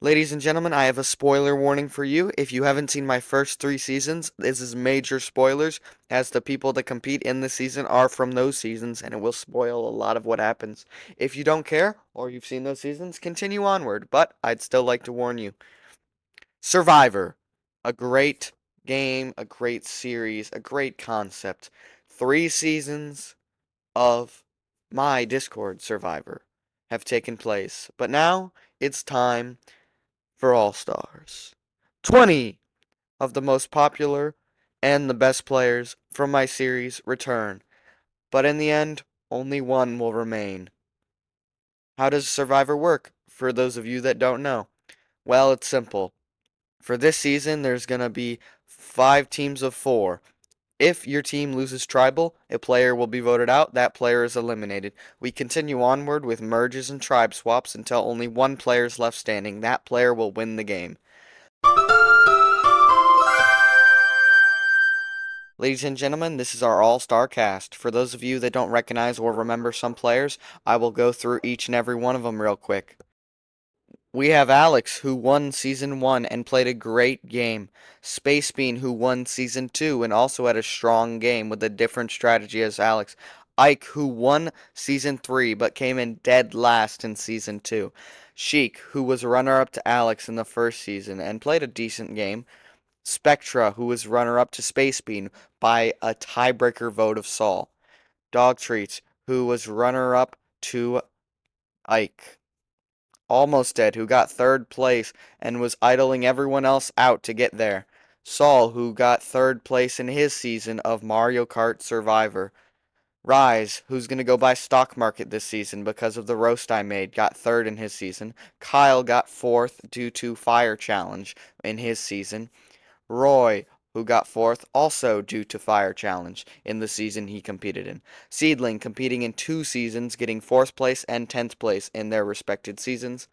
Ladies and gentlemen, I have a spoiler warning for you. If you haven't seen my first 3 seasons, this is major spoilers, as the people that compete in this season are from those seasons, and it will spoil a lot of what happens. If you don't care, or you've seen those seasons, continue onward, but I'd still like to warn you. Survivor. A great game, a great series, a great concept. 3 seasons of my Discord Survivor have taken place, but now it's time for All Stars. 20 of the most popular and the best players from my series return, but in the end, only one will remain. How does Survivor work, for those of you that don't know? Well, it's simple. For this season, there's going to be 5 teams of 4. If your team loses tribal, a player will be voted out. That player is eliminated. We continue onward with merges and tribe swaps until only one player is left standing. That player will win the game. Ladies and gentlemen, this is our all-star cast. For those of you that don't recognize or remember some players, I will go through each and every one of them real quick. We have Alex, who won Season 1 and played a great game. Space Bean, who won Season 2 and also had a strong game with a different strategy as Alex. Ike, who won Season 3 but came in dead last in Season 2. Sheik, who was runner-up to Alex in the first season and played a decent game. Spectra, who was runner-up to Space Bean by a tiebreaker vote of Saul. Dog Treats, who was runner-up to Ike. Almost Dead, who got third place and was idling everyone else out to get there. Saul, who got third place in his season of Mario Kart Survivor. Rise, who's going to go by stock market this season because of the roast I made, got third in his season. Kyle got fourth due to Fire Challenge in his season. Roy, who got fourth, also due to Fire Challenge in the season he competed in. Seedling, competing in 2 seasons, getting 4th place and 10th place in their respected seasons.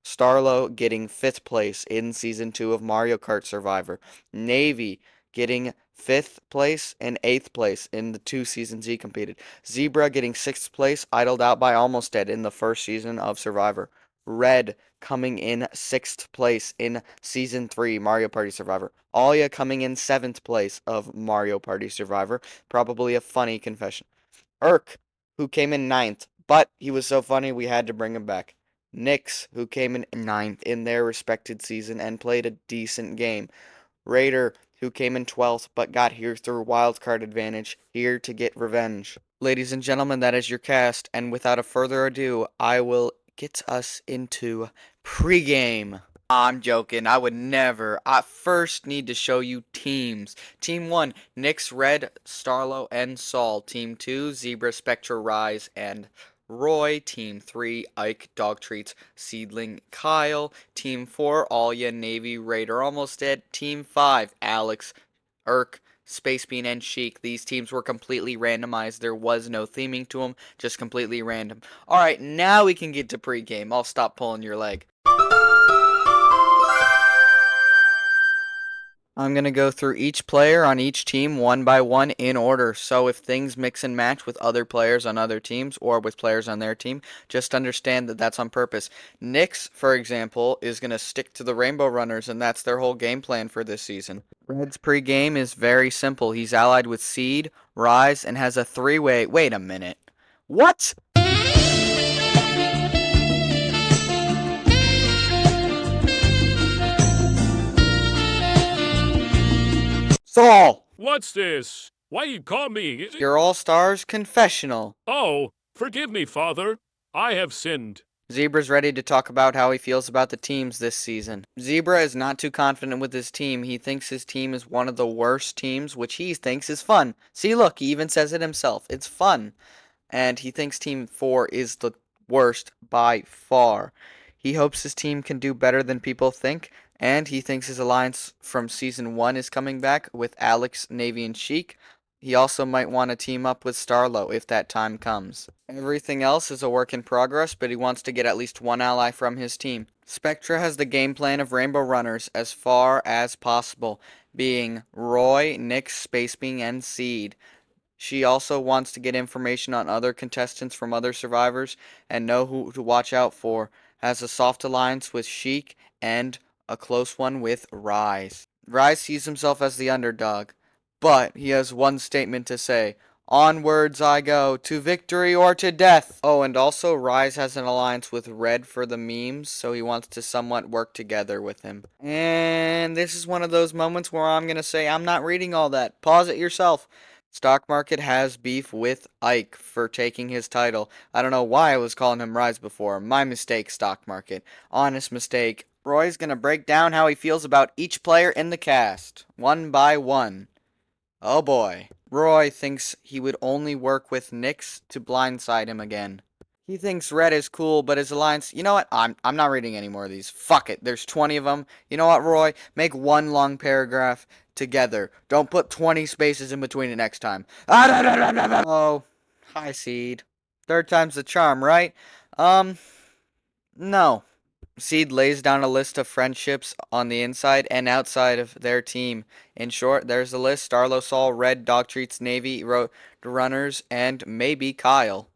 Starlo getting 5th place in Season 2 of Mario Kart Survivor. Navy getting 5th place and 8th place in the 2 seasons he competed. Zebra getting 6th place, idled out by Almost Dead in the first season of Survivor. Red coming in 6th place in Season 3 Mario Party Survivor. Alia coming in 7th place of Mario Party Survivor. Probably a funny confession. Urk, who came in 9th, but he was so funny we had to bring him back. Nyx, who came in 9th in their respected season and played a decent game. Raider, who came in 12th but got here through wildcard advantage, here to get revenge. Ladies and gentlemen, that is your cast, and without a further ado, I will get us into pregame. I'm joking. I would never. I first need to show you teams. Team 1, Nyx, Red, Starlo, and Saul. Team 2, Zebra, Spectra, Rise, and Roy. Team 3, Ike, Dog Treats, Seedling, Kyle. Team 4, Alia, Navy, Raider, Almost Dead. Team 5, Alex, Urk, Space Bean, and Sheik. These teams were completely randomized. There was no theming to them, just completely random. Alright, now we can get to pregame. I'll stop pulling your leg. I'm going to go through each player on each team one by one in order. So if things mix and match with other players on other teams or with players on their team, just understand that that's on purpose. Nyx, for example, is going to stick to the Rainbow Runners, and that's their whole game plan for this season. Red's pregame is very simple. He's allied with Seed, Rise, and has a 3-way. Wait a minute. What? Saul! What's this? Why you call me? Your All-Stars confessional. Oh, forgive me, Father. I have sinned. Zebra's ready to talk about how he feels about the teams this season. Zebra is not too confident with his team. He thinks his team is one of the worst teams, which he thinks is fun. See, look, he even says it himself. It's fun. And he thinks Team 4 is the worst by far. He hopes his team can do better than people think, and he thinks his alliance from Season 1 is coming back with Alex, Navy, and Sheik. He also might want to team up with Starlo if that time comes. Everything else is a work in progress, but he wants to get at least one ally from his team. Spectra has the game plan of Rainbow Runners as far as possible, being Roy, Nyx, Space Bean, and Seed. She also wants to get information on other contestants from other survivors and know who to watch out for. has a soft alliance with Sheik and a close one with Rise. Rise sees himself as the underdog, but he has one statement to say. Onwards I go, to victory or to death! Oh, and also Rise has an alliance with Red for the memes, so he wants to somewhat work together with him. And this is one of those moments where I'm going to say, I'm not reading all that. Pause it yourself. Stock market has beef with Ike for taking his title. I don't know why I was calling him Rise before. My mistake, stock market. Honest mistake. Roy's going to break down how he feels about each player in the cast, one by one. Oh boy. Roy thinks he would only work with Nyx to blindside him again. He thinks Red is cool, but his alliance... You know what? I'm not reading any more of these. Fuck it. There's 20 of them. You know what, Roy? Make one long paragraph together. Don't put 20 spaces in between it next time. Oh, hi, Seed. Third time's the charm, right? No. Seed lays down a list of friendships on the inside and outside of their team. In short, there's a list: Starlo, Sol, Red, Dog Treats, Navy, Runners, and maybe Kyle.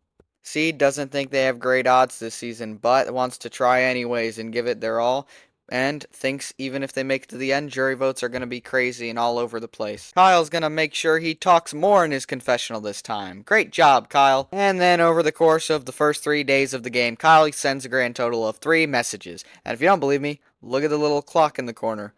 Seed doesn't think they have great odds this season, but wants to try anyways and give it their all, and thinks even if they make it to the end, jury votes are going to be crazy and all over the place. Kyle's going to make sure he talks more in his confessional this time. Great job, Kyle. And then over the course of the first 3 days of the game, Kyle sends a grand total of 3 messages. And if you don't believe me, look at the little clock in the corner.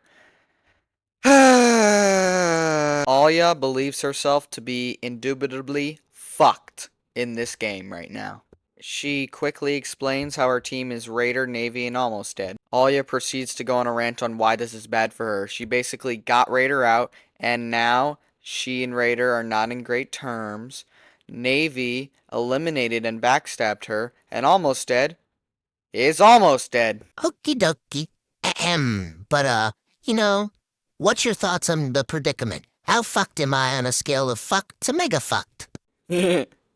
Alya believes herself to be indubitably fucked in this game right now. She quickly explains how her team is Raider, Navy, and almost dead. Alya proceeds to go on a rant on why this is bad for her. She basically got Raider out, and now she and Raider are not in great terms. Navy eliminated and backstabbed her, and almost dead is almost dead. Okie dokie. Ahem. But, what's your thoughts on the predicament? How fucked am I on a scale of fuck to mega fucked?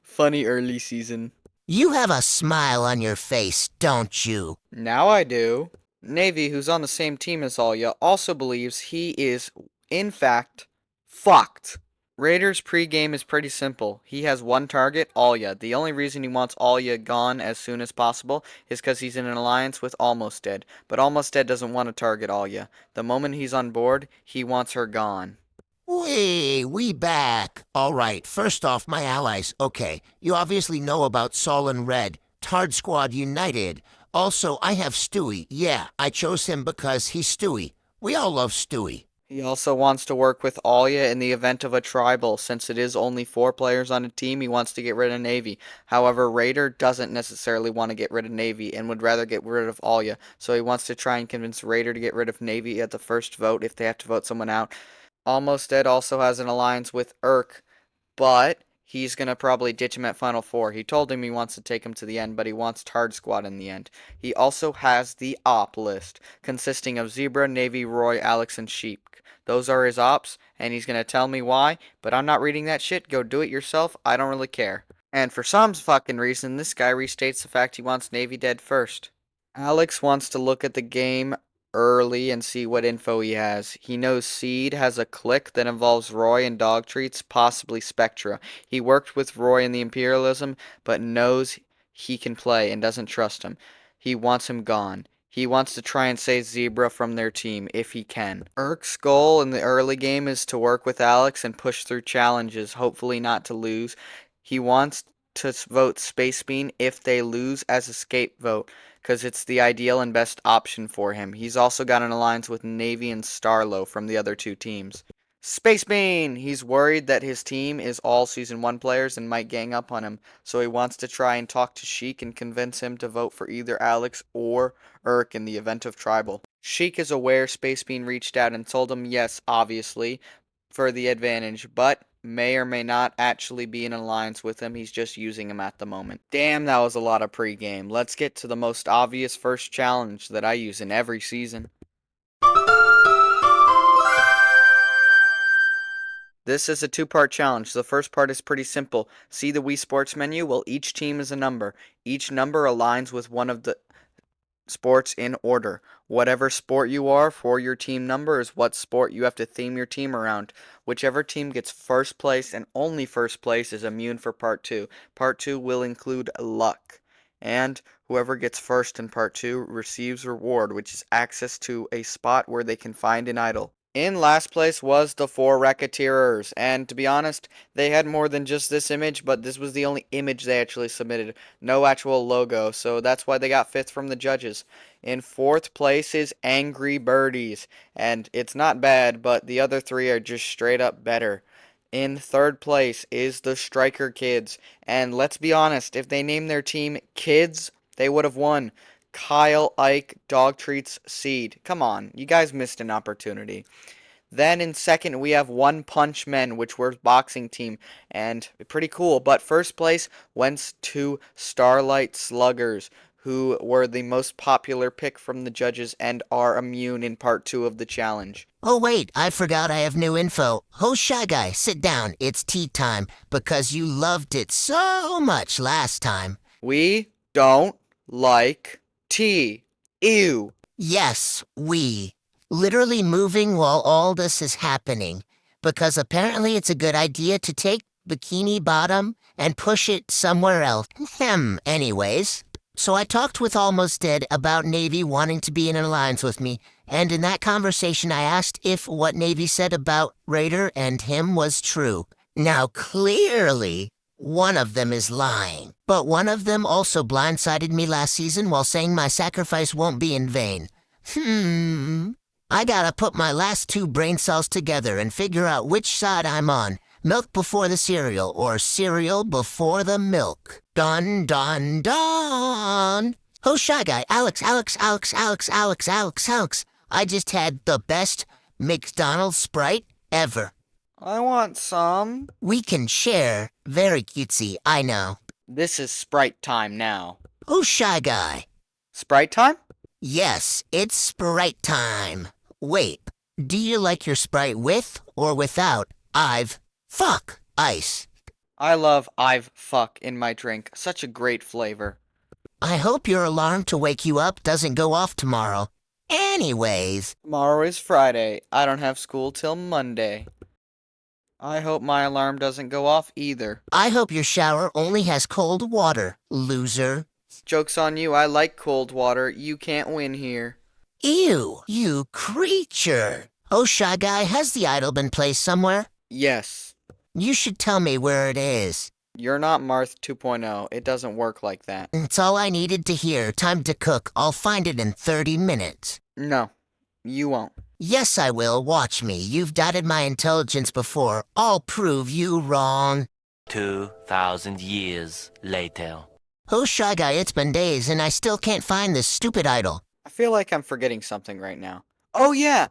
Funny early season. You have a smile on your face, don't you? Now I do. Navy, who's on the same team as Alya, also believes he is, in fact, fucked. Raider's pregame is pretty simple. He has one target, Alya. The only reason he wants Alya gone as soon as possible is because he's in an alliance with Almost Dead. But Almost Dead doesn't want to target Alya. The moment he's on board, he wants her gone. We back. All right, first off, my allies. Okay, you obviously know about Sol and Red. Tard Squad United. Also, I have Stewie. Yeah, I chose him because he's Stewie. We all love Stewie. He also wants to work with Alya in the event of a tribal. Since it is only 4 players on a team, he wants to get rid of Navy. However, Raider doesn't necessarily want to get rid of Navy and would rather get rid of Alya. So he wants to try and convince Raider to get rid of Navy at the first vote if they have to vote someone out. Almost Dead also has an alliance with Urk, but he's going to probably ditch him at Final Four. He told him he wants to take him to the end, but he wants Tard Squad in the end. He also has the op list, consisting of Zebra, Navy, Roy, Alex, and Sheep. Those are his ops, and he's going to tell me why, but I'm not reading that shit. Go do it yourself. I don't really care. And for some fucking reason, this guy restates the fact he wants Navy dead first. Alex wants to look at the game early and see what info he has. He knows Seed has a clique that involves Roy and Dog Treats, possibly Spectra. He worked with Roy in the Imperialism, but knows he can play and doesn't trust him. He wants him gone. He wants to try and save Zebra from their team, if he can. Urk's goal in the early game is to work with Alex and push through challenges, hopefully not to lose. He wants to vote Space Bean if they lose as a scapegoat, because it's the ideal and best option for him. He's also got an alliance with Navy and Starlo from the other 2 teams. Space Bean! He's worried that his team is all Season 1 players and might gang up on him, so he wants to try and talk to Sheik and convince him to vote for either Alex or Urk in the event of Tribal. Sheik is aware Space Bean reached out and told him yes, obviously, for the advantage, but may or may not actually be in alliance with him. He's just using him at the moment. Damn, that was a lot of pregame. Let's get to the most obvious first challenge that I use in every season. This is a 2-part challenge. The first part is pretty simple. See the Wii Sports menu? Well, each team is a number. Each number aligns with one of the sports in order. Whatever sport you are for your team number is what sport you have to theme your team around. Whichever team gets first place and only first place is immune for part 2. Part 2 will include luck. And Whoever gets first in part 2 receives reward, which is access to a spot where they can find an idol. In last place was the 4 Racketeerers, and to be honest, they had more than just this image, but this was the only image they actually submitted. No actual logo, so that's why they got 5th from the judges. In 4th place is Angry Birdies, and it's not bad, but the other 3 are just straight up better. In 3rd place is the Striker Kids, and let's be honest, if they named their team Kids, they would have won. Kyle, Ike, Dog Treats, Seed. Come on, you guys missed an opportunity. Then in 2nd, we have One Punch Men, which were boxing team, and pretty cool. But 1st place went to Starlight Sluggers, who were the most popular pick from the judges and are immune in part 2 of the challenge. Oh wait, I forgot I have new info. Oh, Shy Guy, sit down. It's tea time because you loved it so much last time. We don't like tea. Ew. Yes, we. Literally moving while all this is happening. Because apparently it's a good idea to take Bikini Bottom and push it somewhere else. Anyways. So I talked with Almost Dead about Navy wanting to be in an alliance with me, and in that conversation I asked if what Navy said about Raider and him was true. Now clearly, one of them is lying, but one of them also blindsided me last season while saying my sacrifice won't be in vain. I gotta put my last 2 brain cells together and figure out which side I'm on. Milk before the cereal, or cereal before the milk. Dun, dun, dun. Oh, Shy Guy, Alex. I just had the best McDonald's Sprite ever. I want some. We can share. Very cutesy, I know. This is Sprite time now. Oh, Shy Guy. Sprite time? Yes, it's Sprite time. Wait, do you like your Sprite with or without fuck ice? I love fuck in my drink. Such a great flavor. I hope your alarm to wake you up doesn't go off tomorrow. Anyways. Tomorrow is Friday. I don't have school till Monday. I hope my alarm doesn't go off either. I hope your shower only has cold water, loser. Joke's on you. I like cold water. You can't win here. Ew, you creature. Oh, Shy Guy, has the idol been placed somewhere? Yes. You should tell me where it is. You're not Marth 2.0. It doesn't work like that. It's all I needed to hear. Time to cook. I'll find it in 30 minutes. No, you won't. Yes, I will. Watch me. You've doubted my intelligence before. I'll prove you wrong. 2,000 years later. Oh, Shy Guy, it's been days and I still can't find this stupid idol. I feel like I'm forgetting something right now. Oh, yeah!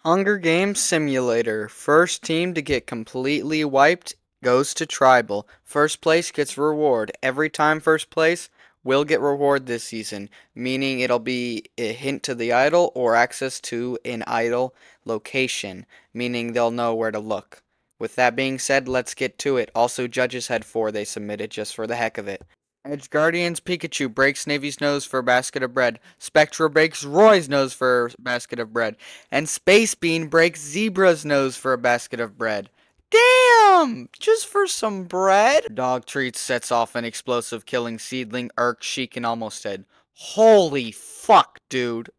Hunger Games Simulator. First team to get completely wiped goes to Tribal. First place gets reward. Every time first place will get reward this season, meaning it'll be a hint to the idol or access to an idol location, meaning they'll know where to look. With that being said, let's get to it. Also, judges had 4 they submitted just for the heck of it. Edge Guardian's Pikachu breaks Navy's nose for a basket of bread. Spectra breaks Roy's nose for a basket of bread. And Space Bean breaks Zebra's nose for a basket of bread. Damn! Just for some bread? Dog Treats sets off an explosive killing Seedling, Urk, Sheik, and Almost Dead. Holy fuck, dude.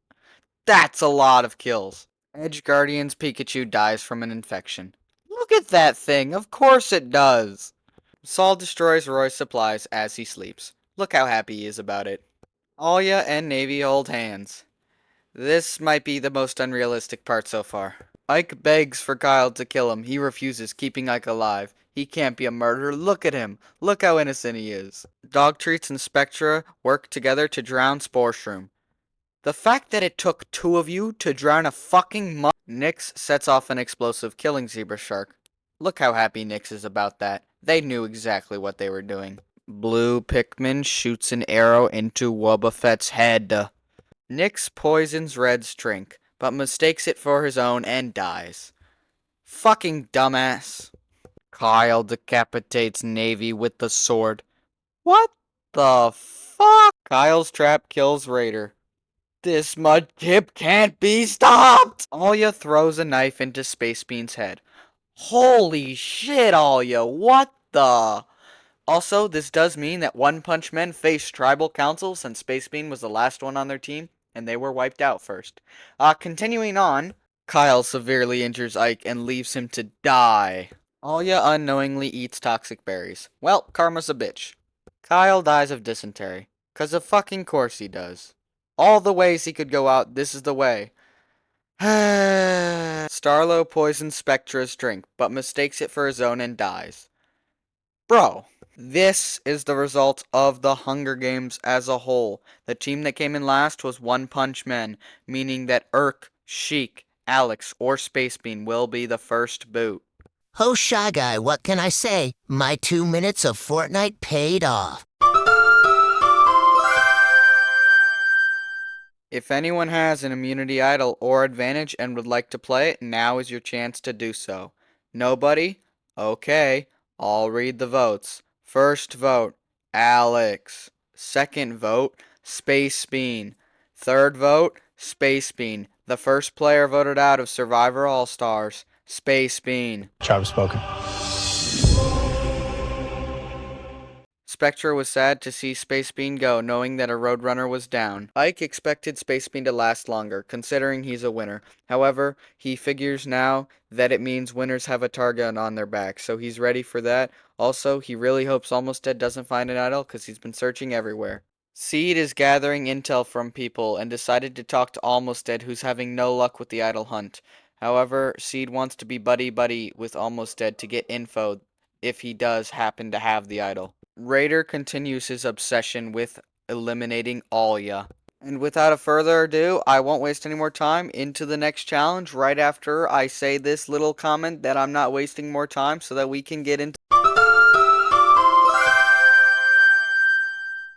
That's a lot of kills. Edge Guardian's Pikachu dies from an infection. Look at that thing. Of course it does. Saul destroys Roy's supplies as he sleeps. Look how happy he is about it. Alya and Navy hold hands. This might be the most unrealistic part so far. Ike begs for Kyle to kill him. He refuses, keeping Ike alive. He can't be a murderer. Look at him. Look how innocent he is. Dog Treats and Spectra work together to drown Sporeshroom. The fact that it took 2 of you to drown a fucking Nyx sets off an explosive, killing Zebra Shark. Look how happy Nyx is about that. They knew exactly what they were doing. Blue Pikmin shoots an arrow into Wobbuffet's head. Nyx poisons Red's drink, but mistakes it for his own and dies. Fucking dumbass. Kyle decapitates Navy with the sword. What the fuck? Kyle's trap kills Raider. This mud chip can't be stopped! Alya throws a knife into Space Bean's head. Holy shit, Alya, what the? Also, this does mean that One Punch Men faced Tribal Council since Space Bean was the last one on their team, and they were wiped out first. Continuing on, Kyle severely injures Ike and leaves him to die. Alya unknowingly eats toxic berries. Well, karma's a bitch. Kyle dies of dysentery. 'Cause of fucking course he does. All the ways he could go out, this is the way. Starlo poisons Spectra's drink, but mistakes it for his own and dies. Bro, this is the result of the Hunger Games as a whole. The team that came in last was One Punch Men, meaning that Urk, Sheik, Alex, or Space Bean will be the first boot. Oh, Shy Guy, what can I say? My 2 minutes of Fortnite paid off. If anyone has an immunity idol or advantage and would like to play it, now is your chance to do so. Nobody? Okay, I'll read the votes. First vote, Alex. Second vote, Space Bean. Third vote, Space Bean. The first player voted out of Survivor All-Stars, Space Bean. Job spoken. Spectra was sad to see Space Bean go, knowing that a Roadrunner was down. Ike expected Space Bean to last longer, considering he's a winner. However, he figures now that it means winners have a target on their back, so he's ready for that. Also, he really hopes Almost Dead doesn't find an idol, because he's been searching everywhere. Seed is gathering intel from people, and decided to talk to Almost Dead, who's having no luck with the idol hunt. However, Seed wants to be buddy-buddy with Almost Dead to get info, if he does happen to have the idol. Raider continues his obsession with eliminating Alya. And without a further ado, I won't waste any more time into the next challenge right after I say this little comment that I'm not wasting more time so that we can get into.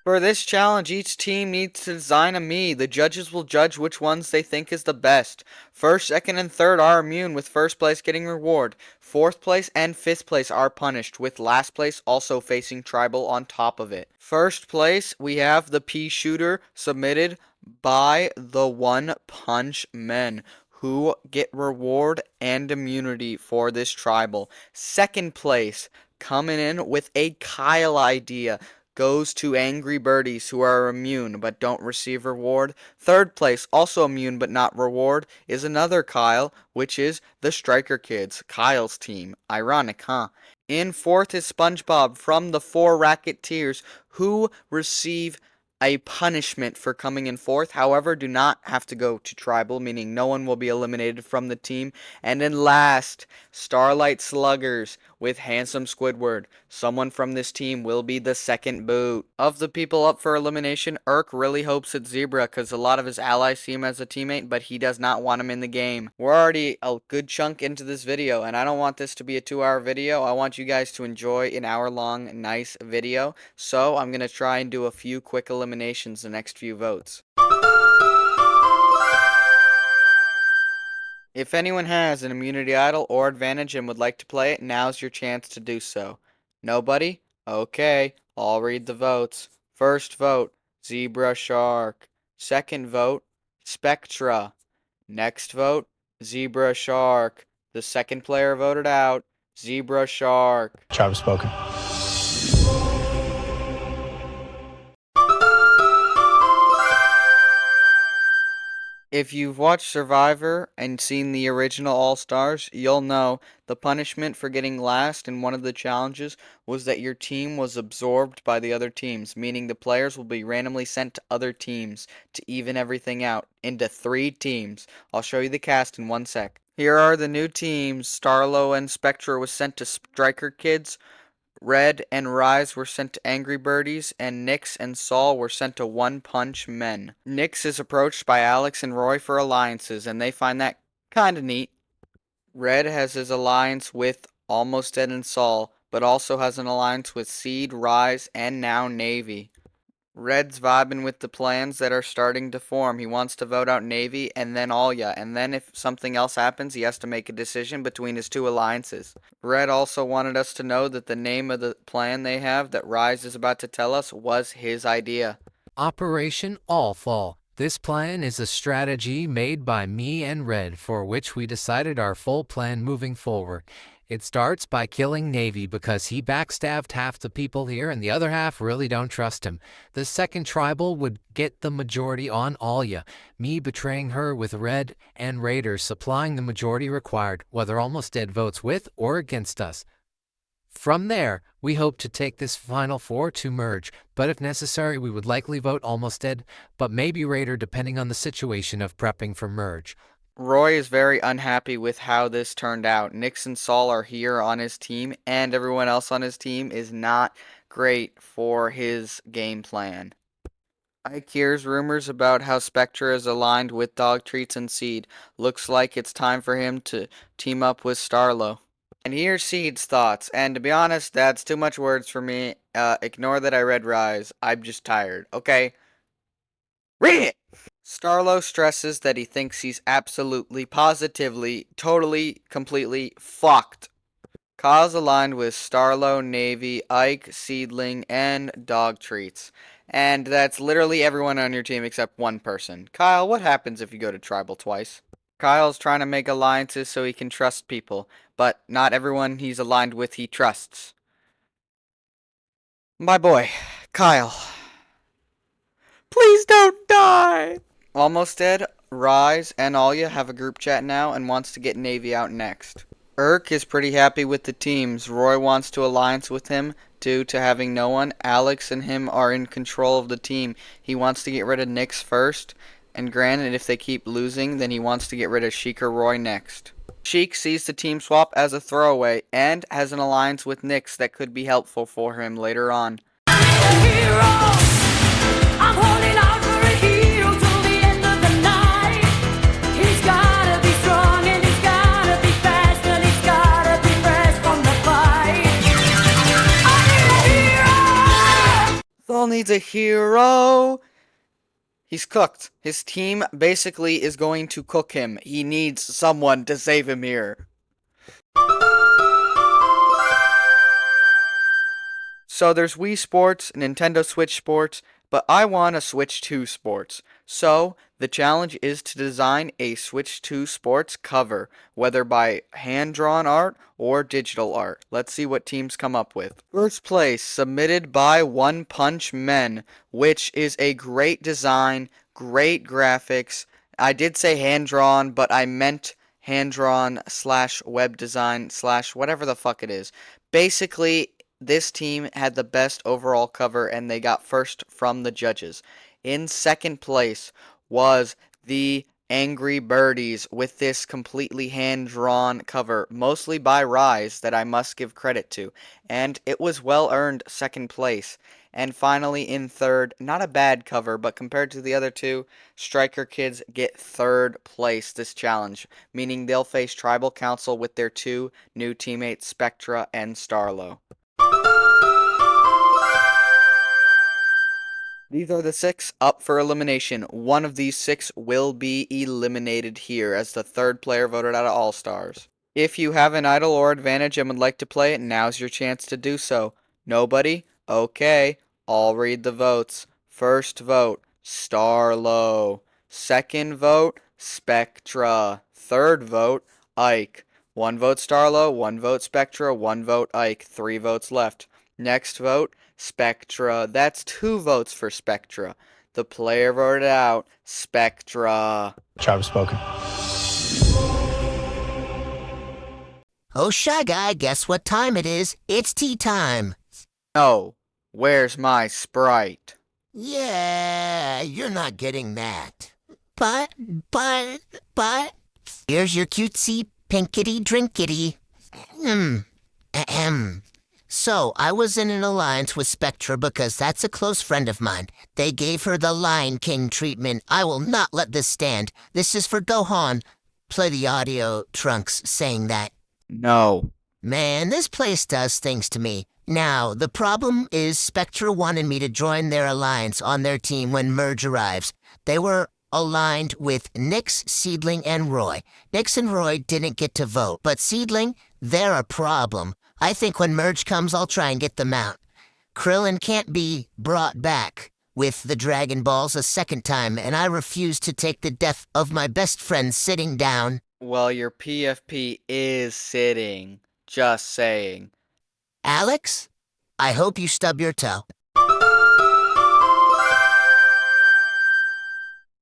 For this challenge, each team needs to design a me. The judges will judge which ones they think is the best. First, second, and third are immune, with first place getting reward. Fourth place and fifth place are punished, with last place also facing tribal on top of it. First place, we have the pea shooter submitted by the One Punch Men, who get reward and immunity for this tribal. Second place, coming in with a Kyle idea, goes to Angry Birdies, who are immune but don't receive reward. Third place, also immune but not reward, is another Kyle, which is the Striker Kids, Kyle's team. Ironic, huh? In fourth is SpongeBob from the 4 Racketeers, who receive a punishment for coming in fourth, however, do not have to go to tribal, meaning no one will be eliminated from the team. And in last, Starlight Sluggers with Handsome Squidward. Someone from this team will be the second boot. Of the people up for elimination, Urk really hopes it's Zebra because a lot of his allies see him as a teammate, but he does not want him in the game. We're already a good chunk into this video, and I don't want this to be a 2-hour video. I want you guys to enjoy an hour-long, nice video. So I'm going to try and do a few quick eliminations the next few votes. If anyone has an immunity idol or advantage and would like to play it, now's your chance to do so. Nobody? Okay, I'll read the votes. First vote, Zebra Shark. Second vote, Spectra. Next vote, Zebra Shark. The second player voted out, Zebra Shark. Job spoken. If you've watched Survivor and seen the original All-Stars, you'll know the punishment for getting last in one of the challenges was that your team was absorbed by the other teams, meaning the players will be randomly sent to other teams to even everything out into 3 teams. I'll show you the cast in 1 sec. Here are the new teams. Starlo and Spectra was sent to Striker Kids. Red and Rise were sent to Angry Birdies, and Nyx and Saul were sent to One Punch Men. Nyx is approached by Alex and Roy for alliances, and they find that kinda neat. Red has his alliance with Almost Dead and Saul, but also has an alliance with Seed, Rise, and now Navy. Red's vibing with the plans that are starting to form. He wants to vote out Navy and then Alya, and then if something else happens, he has to make a decision between his 2 alliances. Red also wanted us to know that the name of the plan they have that Rise is about to tell us was his idea. Operation All Fall. This plan is a strategy made by me and Red for which we decided our full plan moving forward. It starts by killing Navy because he backstabbed half the people here and the other half really don't trust him. The second tribal would get the majority on Alia, me betraying her with Red and Raiders supplying the majority required, whether Almost Dead votes with or against us. From there, we hope to take this final 4 to merge, but if necessary we would likely vote Almost Dead, but maybe Raider depending on the situation of prepping for merge. Roy is very unhappy with how this turned out. Nix and Saul are here on his team, and everyone else on his team is not great for his game plan. Ike hears rumors about how Spectra is aligned with Dog Treats and Seed. Looks like it's time for him to team up with Starlo. And here's Seed's thoughts, and to be honest, that's too much words for me. Ignore that I read Rise. I'm just tired, okay? Read it! Starlo stresses that he thinks he's absolutely, positively, totally, completely fucked. Kyle's aligned with Starlo, Navy, Ike, Seedling, and Dog Treats. And that's literally everyone on your team except one person. Kyle, what happens if you go to Tribal twice? Kyle's trying to make alliances so he can trust people, but not everyone he's aligned with he trusts. My boy, Kyle. Please don't die! Almost Dead, Rise, and Alia have a group chat now and wants to get Navy out next. Urk is pretty happy with the teams. Roy wants to alliance with him due to having no one. Alex and him are in control of the team. He wants to get rid of Nix first, and granted if they keep losing, then he wants to get rid of Sheik or Roy next. Sheik sees the team swap as a throwaway and has an alliance with Nix that could be helpful for him later on. I'm holding out for a hero till the end of the night. He's gotta be strong and he's gotta be fast and he's gotta be fresh from the fight. I need a hero! Thal needs a hero. He's cooked. His team basically is going to cook him. He needs someone to save him here. So there's Wii Sports, Nintendo Switch Sports, but I want a Switch 2 Sports. So the challenge is to design a Switch 2 Sports cover, whether by hand-drawn art or digital art. Let's see what teams come up with. First place, submitted by One Punch Men, which is a great design, great graphics. I did say hand-drawn, but I meant hand-drawn / web design / whatever the fuck it is. Basically, this team had the best overall cover and they got first from the judges. In second place was the Angry Birdies with this completely hand-drawn cover, mostly by Rise, that I must give credit to, and it was well-earned second place. And finally in third, not a bad cover, but compared to the other two, Striker Kids get third place this challenge, meaning they'll face Tribal Council with their two new teammates Spectra and Starlo. These are the 6 up for elimination. One of these 6 will be eliminated here as the third player voted out of All-Stars. If you have an idol or advantage and would like to play it, now's your chance to do so. Nobody? Okay, I'll read the votes. First vote, Starlo. Second vote, Spectra. Third vote, Ike. 1 vote Starlo, 1 vote Spectra, 1 vote Ike. 3 votes left. Next vote, Spectra. That's 2 votes for Spectra. The player voted out Spectra. Job spoken. Oh, Shy Guy, guess what time it is? It's tea time. No, where's my Sprite? Yeah, you're not getting that. But, here's your cutesy pinkity drinkity. Ahem. So, I was in an alliance with Spectra because that's a close friend of mine. They gave her the Lion King treatment. I will not let this stand. This is for Gohan. Play the audio, Trunks, saying that. No. Man, this place does things to me. Now, the problem is Spectra wanted me to join their alliance on their team when Merge arrives. They were aligned with Nix, Seedling, and Roy. Nix and Roy didn't get to vote, but Seedling, they're a problem. I think when Merge comes, I'll try and get them out. Krillin can't be brought back with the Dragon Balls a second time, and I refuse to take the death of my best friend sitting down. Well, your PFP is sitting. Just saying. Alex, I hope you stub your toe.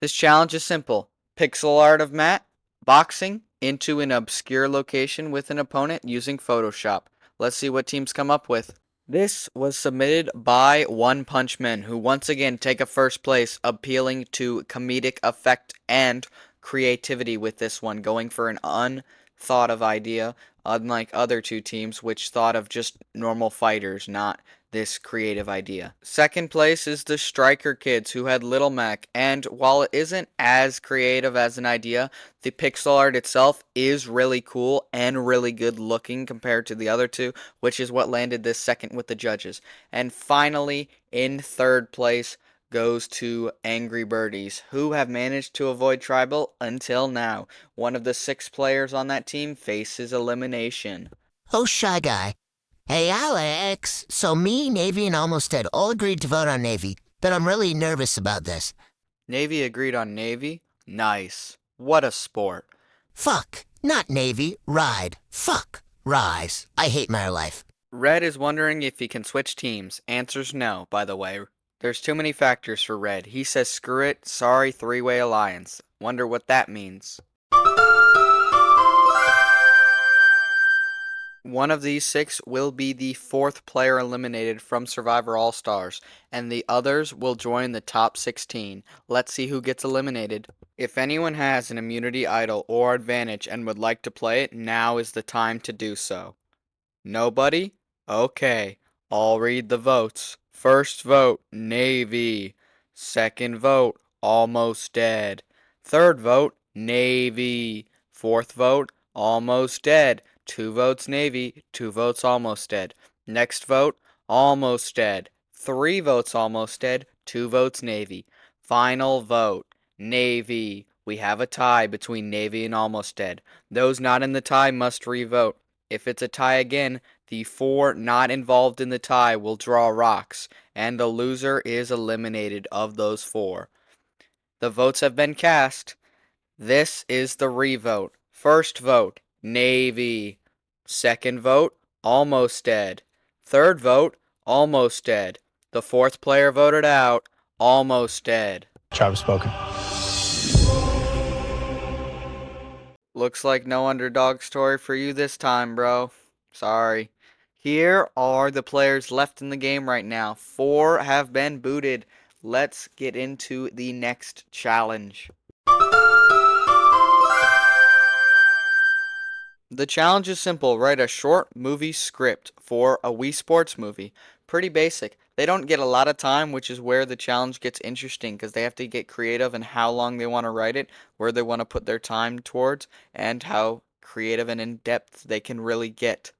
This challenge is simple. Pixel art of Matt boxing into an obscure location with an opponent using Photoshop. Let's see what teams come up with. This was submitted by One Punch Men, who once again take a first place, appealing to comedic effect and creativity with this one, going for an unthought of idea, unlike other two teams, which thought of just normal fighters, not this creative idea. Second place is the Striker Kids, who had Little Mac, and while it isn't as creative as an idea, the pixel art itself is really cool and really good looking compared to the other two, which is what landed this second with the judges. And finally, in third place goes to Angry Birdies, who have managed to avoid tribal until now. One of the 6 players on that team faces elimination. Oh, Shy Guy. Hey, Alex. So me, Navy, and Almost Dead all agreed to vote on Navy, but I'm really nervous about this. Navy agreed on Navy? Nice. What a sport. Fuck. Not Navy. Ride. Fuck. Rise. I hate my life. Red is wondering if he can switch teams. Answers no, by the way. There's too many factors for Red. He says screw it, sorry, 3-way alliance. Wonder what that means. One of these 6 will be the 4th player eliminated from Survivor All-Stars, and the others will join the top 16. Let's see who gets eliminated. If anyone has an immunity idol or advantage and would like to play it, now is the time to do so. Nobody? Okay, I'll read the votes. First vote, Navy. Second vote, Almost Dead. Third vote, Navy. Fourth vote, Almost Dead. 2 votes Navy, 2 votes Almost Dead. Next vote, Almost Dead. 3 votes Almost Dead, 2 votes Navy. Final vote, Navy. We have a tie between Navy and Almost Dead. Those not in the tie must re-vote. If it's a tie again, the 4 not involved in the tie will draw rocks, and the loser is eliminated of those 4. The votes have been cast. This is the re-vote. First vote, Navy. Second vote, Almost Dead. Third vote, Almost Dead. The 4th player voted out, Almost Dead. Job spoken. Looks like no underdog story for you this time, bro. Sorry. Here are the players left in the game right now. 4 have been booted. Let's get into the next challenge. The challenge is simple. Write a short movie script for a Wii Sports movie. Pretty basic. They don't get a lot of time, which is where the challenge gets interesting because they have to get creative in how long they want to write it, where they want to put their time towards, and how creative and in-depth they can really get.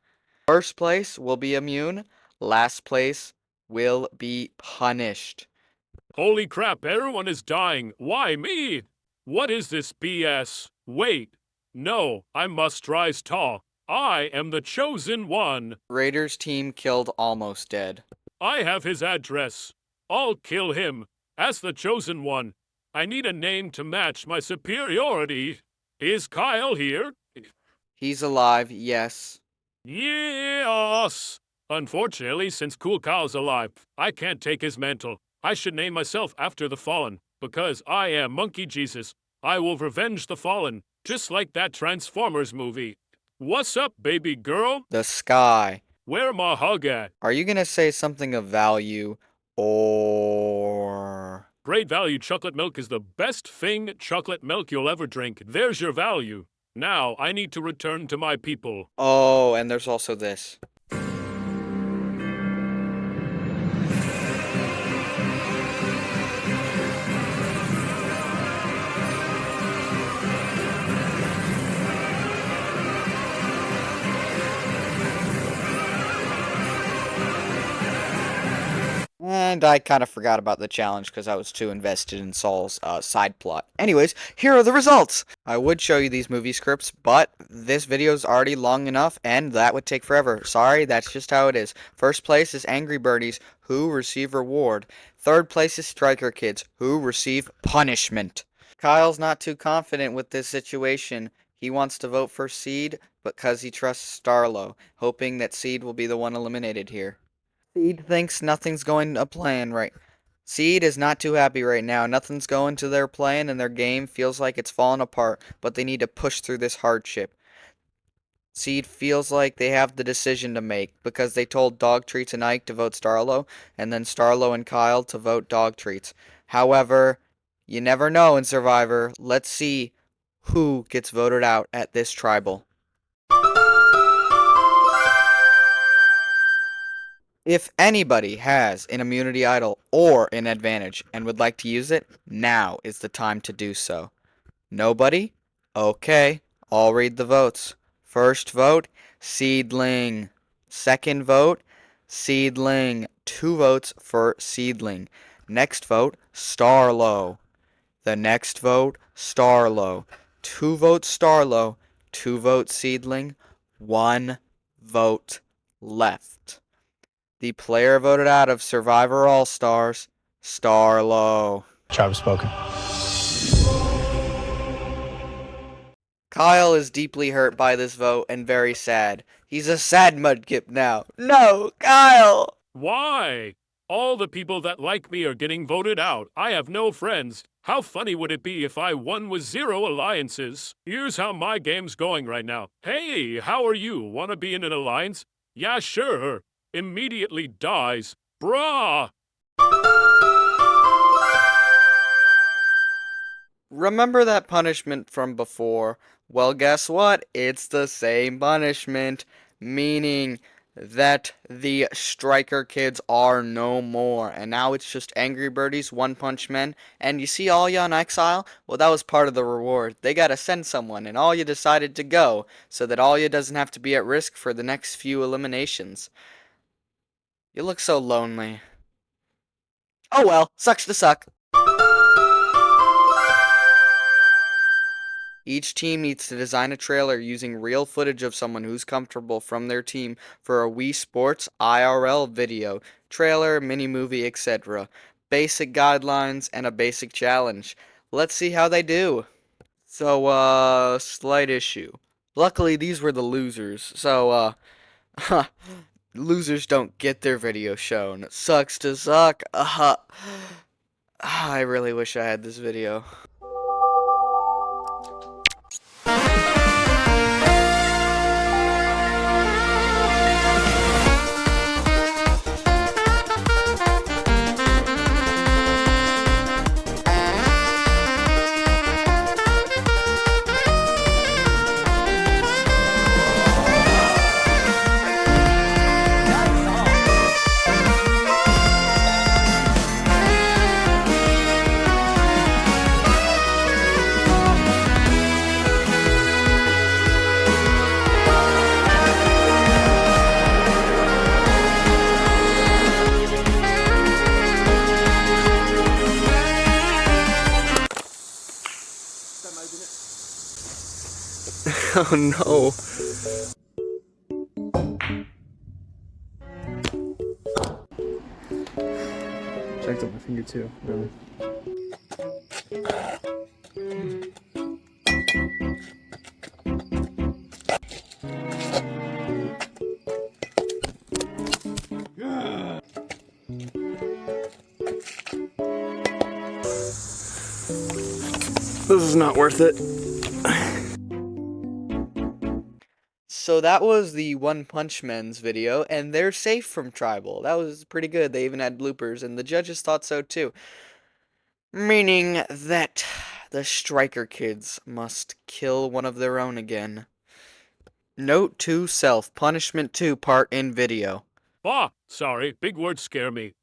First place will be immune. Last place will be punished. Holy crap, everyone is dying. Why me? What is this BS? Wait. No, I must rise tall. I am the chosen one. Raiders team killed Almost Dead. I have his address. I'll kill him. As the chosen one, I need a name to match my superiority. Is Kyle here? He's alive, yes. Yes. Unfortunately, since Cool Kyle's alive, I can't take his mantle. I should name myself after the fallen, because I am Monkey Jesus. I will revenge the fallen, just like that Transformers movie. What's up, baby girl? The sky. Where my hug at? Are you going to say something of value or... Great value chocolate milk is the best thing chocolate milk you'll ever drink. There's your value. Now, I need to return to my people. Oh, and there's also this. And I kind of forgot about the challenge because I was too invested in Saul's side plot. Anyways, here are the results. I would show you these movie scripts, but this video is already long enough, and that would take forever. Sorry, that's just how it is. First place is Angry Birdies, who receive reward. Third place is Striker Kids, who receive punishment. Kyle's not too confident with this situation. He wants to vote for Seed because he trusts Starlo, hoping that Seed will be the one eliminated here. Seed thinks nothing's going to plan right. Seed is not too happy right now. Nothing's going to their plan and their game feels like it's falling apart, but they need to push through this hardship. Seed feels like they have the decision to make because they told Dog Treats and Ike to vote Starlo, and then Starlo and Kyle to vote Dog Treats. However, you never know in Survivor. Let's see who gets voted out at this tribal. If anybody has an immunity idol or an advantage and would like to use it, now is the time to do so. Nobody? Okay, I'll read the votes. First vote, Seedling. Second vote, Seedling. 2 votes for Seedling. Next vote, Starlo. The next vote, Starlo. 2 votes Starlo, 2 votes Seedling, 1 vote left. The player voted out of Survivor All-Stars, Starlo. Tribe spoken. Kyle is deeply hurt by this vote and very sad. He's a sad mudkip now. No, Kyle! Why? All the people that like me are getting voted out. I have no friends. How funny would it be if I won with 0 alliances? Here's how my game's going right now. Hey, how are you? Wanna be in an alliance? Yeah, sure. Immediately dies. Brah! Remember that punishment from before? Well, guess what? It's the same punishment, meaning that the striker kids are no more, and now it's just Angry Birdies, One Punch Men, and you see Alya on Exile? Well, that was part of the reward. They gotta send someone, and Alya decided to go, so that Alya doesn't have to be at risk for the next few eliminations. You look so lonely. Oh well, sucks to suck. Each team needs to design a trailer using real footage of someone who's comfortable from their team for a Wii Sports IRL video, trailer, mini-movie, etc. Basic guidelines and a basic challenge. Let's see how they do. So, slight issue. Luckily, these were the losers, so, losers don't get their video shown. Sucks to suck. I really wish I had this video. Oh no. Checked up my finger too, really. This is not worth it. So that was the One Punch Men's video, and they're safe from Tribal. That was pretty good. They even had bloopers, and the judges thought so too. Meaning that the Striker Kids must kill one of their own again. Note to self, Punishment 2 part in video. Sorry, big words scare me.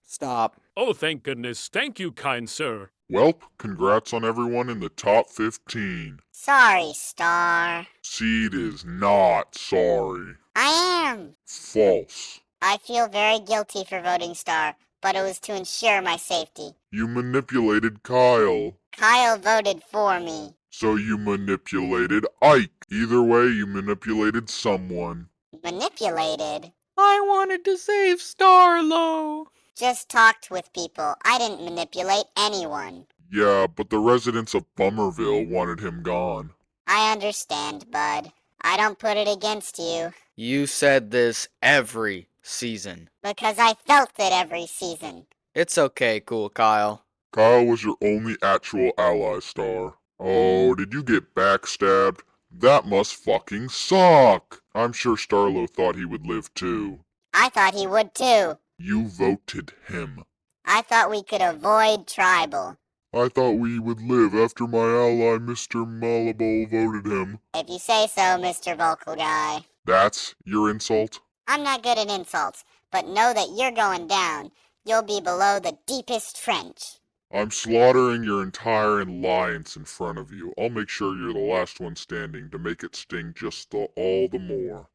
Stop. Oh, thank goodness. Thank you, kind sir. Welp, congrats on everyone in the top 15. Sorry, Star. Seed is not sorry. I am. False. I feel very guilty for voting Star, but it was to ensure my safety. You manipulated Kyle. Kyle voted for me. So you manipulated Ike. Either way, you manipulated someone. Manipulated? I wanted to save Starlo. Just talked with people. I didn't manipulate anyone. Yeah, but the residents of Bummerville wanted him gone. I understand, bud. I don't put it against you, You said this every season. because I felt it every season. It's okay, Cool Kyle. Kyle was your only actual ally, Star. Oh, did you get backstabbed? That must fucking suck! I'm sure Starlo thought he would live too. I thought he would too. You voted him. I thought we could avoid tribal. I thought we would live after my ally Mr. Malabole voted him. If you say so, Mr. Vocal Guy. That's your insult? I'm not good at insults, but know that you're going down. You'll be below the deepest trench. I'm slaughtering your entire alliance in front of you. I'll make sure you're the last one standing to make it sting just all the more.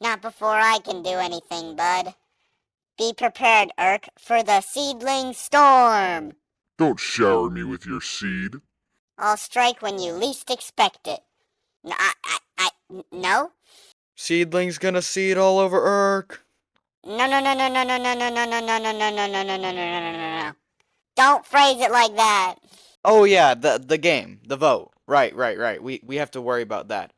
Not before I can do anything, bud. Be prepared, Urk, for the seedling storm. Don't shower me with your seed. I'll strike when you least expect it. No? Seedling's gonna seed all over Urk. No. Don't phrase it like that. Oh yeah, the game, the vote. Right. We have to worry about that.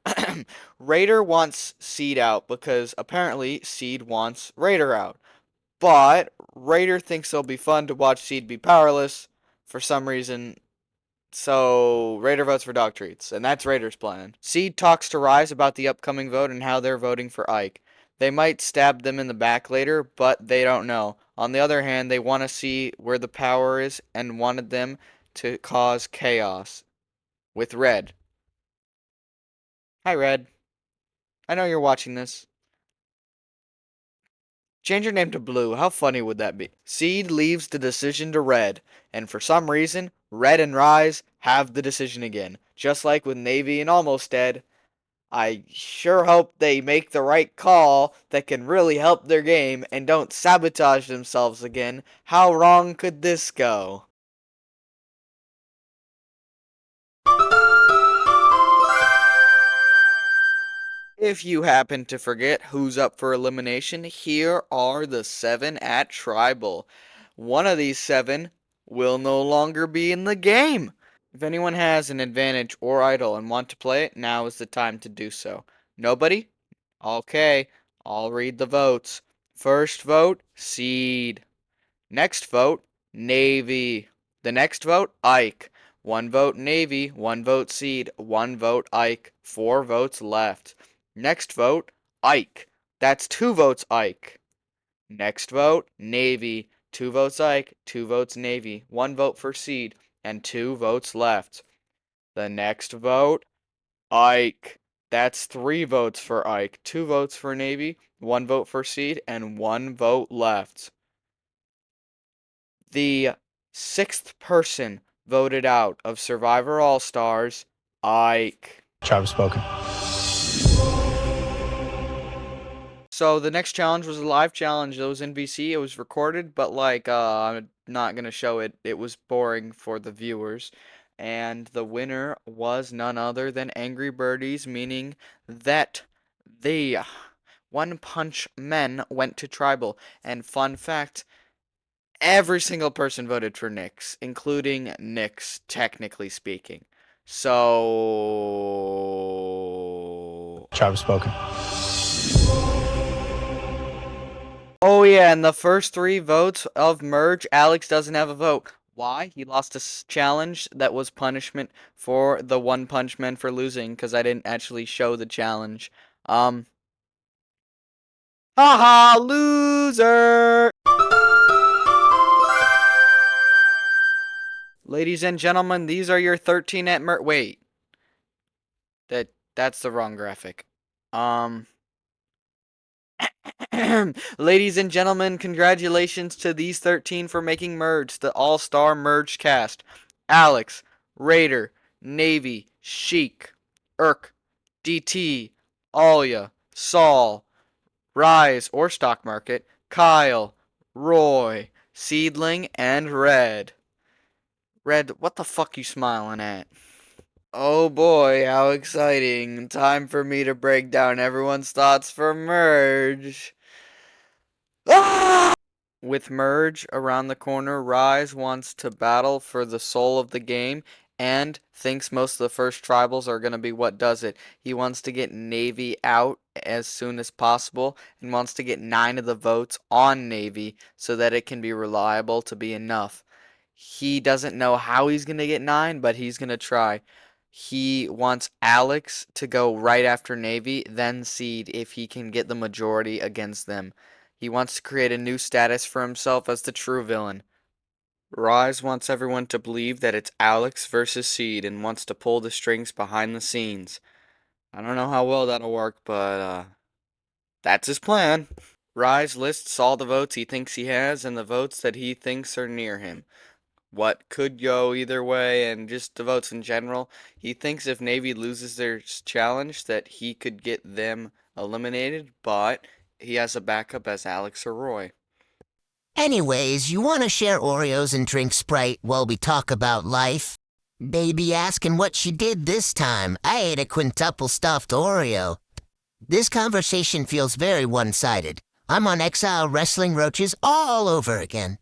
Raider wants Seed out because apparently Seed wants Raider out. But Raider thinks it'll be fun to watch Seed be powerless for some reason. So Raider votes for dog treats, and that's Raider's plan. Seed talks to Rise about the upcoming vote and how they're voting for Ike. They might stab them in the back later, but they don't know. On the other hand, they want to see where the power is and wanted them to cause chaos. With Red. Hi, Red. I know you're watching this. Change your name to Blue. How funny would that be? Seed leaves the decision to Red, and for some reason, Red and Rise have the decision again. Just like with Navy and Almost Dead. I sure hope they make the right call that can really help their game and don't sabotage themselves again. How wrong could this go? If you happen to forget who's up for elimination, here are the 7 at Tribal. One of these 7 will no longer be in the game. If anyone has an advantage or idol and want to play it, now is the time to do so. Nobody? Okay, I'll read the votes. First vote, Seed. Next vote, Navy. The next vote, Ike. 1 vote Navy, 1 vote Seed, 1 vote Ike. 4 votes left. Next vote, Ike. That's 2 votes Ike. Next vote, Navy. 2 votes Ike, 2 votes Navy, 1 vote for Seed, and 2 votes left. The next vote, Ike. That's 3 votes for Ike, 2 votes for Navy, 1 vote for Seed, and 1 vote left. The 6th person voted out of Survivor All-Stars, Ike. Tribe spoken. So the next challenge was a live challenge. That was in VC. It was recorded, but I'm not gonna show it. It was boring for the viewers. And the winner was none other than Angry Birdies, meaning that the One Punch Men went to Tribal. And fun fact, every single person voted for Nyx, including Nyx, technically speaking. So Tribe spoken. oh yeah, and the first 3 votes of Merge, Alex doesn't have a vote. Why? He lost a challenge that was punishment for the One Punch Men for losing, because I didn't actually show the challenge. Haha, loser! Ladies and gentlemen, these are your 13 at wait. That's the wrong graphic. Ladies and gentlemen, congratulations to these 13 for making Merge, the all-star Merge cast. Alex, Raider, Navy, Sheik, Urk, DT, Alia, Saul, Rise or Stock Market, Kyle, Roy, Seedling, and Red. Red, what the fuck you smiling at? Oh boy, how exciting. Time for me to break down everyone's thoughts for Merge. Ah! With Merge around the corner, Rise wants to battle for the soul of the game and thinks most of the first tribals are going to be what does it. He wants to get Navy out as soon as possible and wants to get 9 of the votes on Navy so that it can be reliable to be enough. He doesn't know how he's going to get 9, but he's going to try. He wants Alex to go right after Navy, then Seed if he can get the majority against them. He wants to create a new status for himself as the true villain. Rise wants everyone to believe that it's Alex versus Seed and wants to pull the strings behind the scenes. I don't know how well that'll work, but that's his plan. Rise lists all the votes he thinks he has and the votes that he thinks are near him. What could go either way and just the votes in general. He thinks if Navy loses their challenge that he could get them eliminated, but he has a backup as Alex or Roy. Anyways, you want to share Oreos and drink Sprite while we talk about life? Baby asking what she did this time. I ate a quintuple stuffed Oreo. This conversation feels very one-sided. I'm on exile wrestling roaches all over again.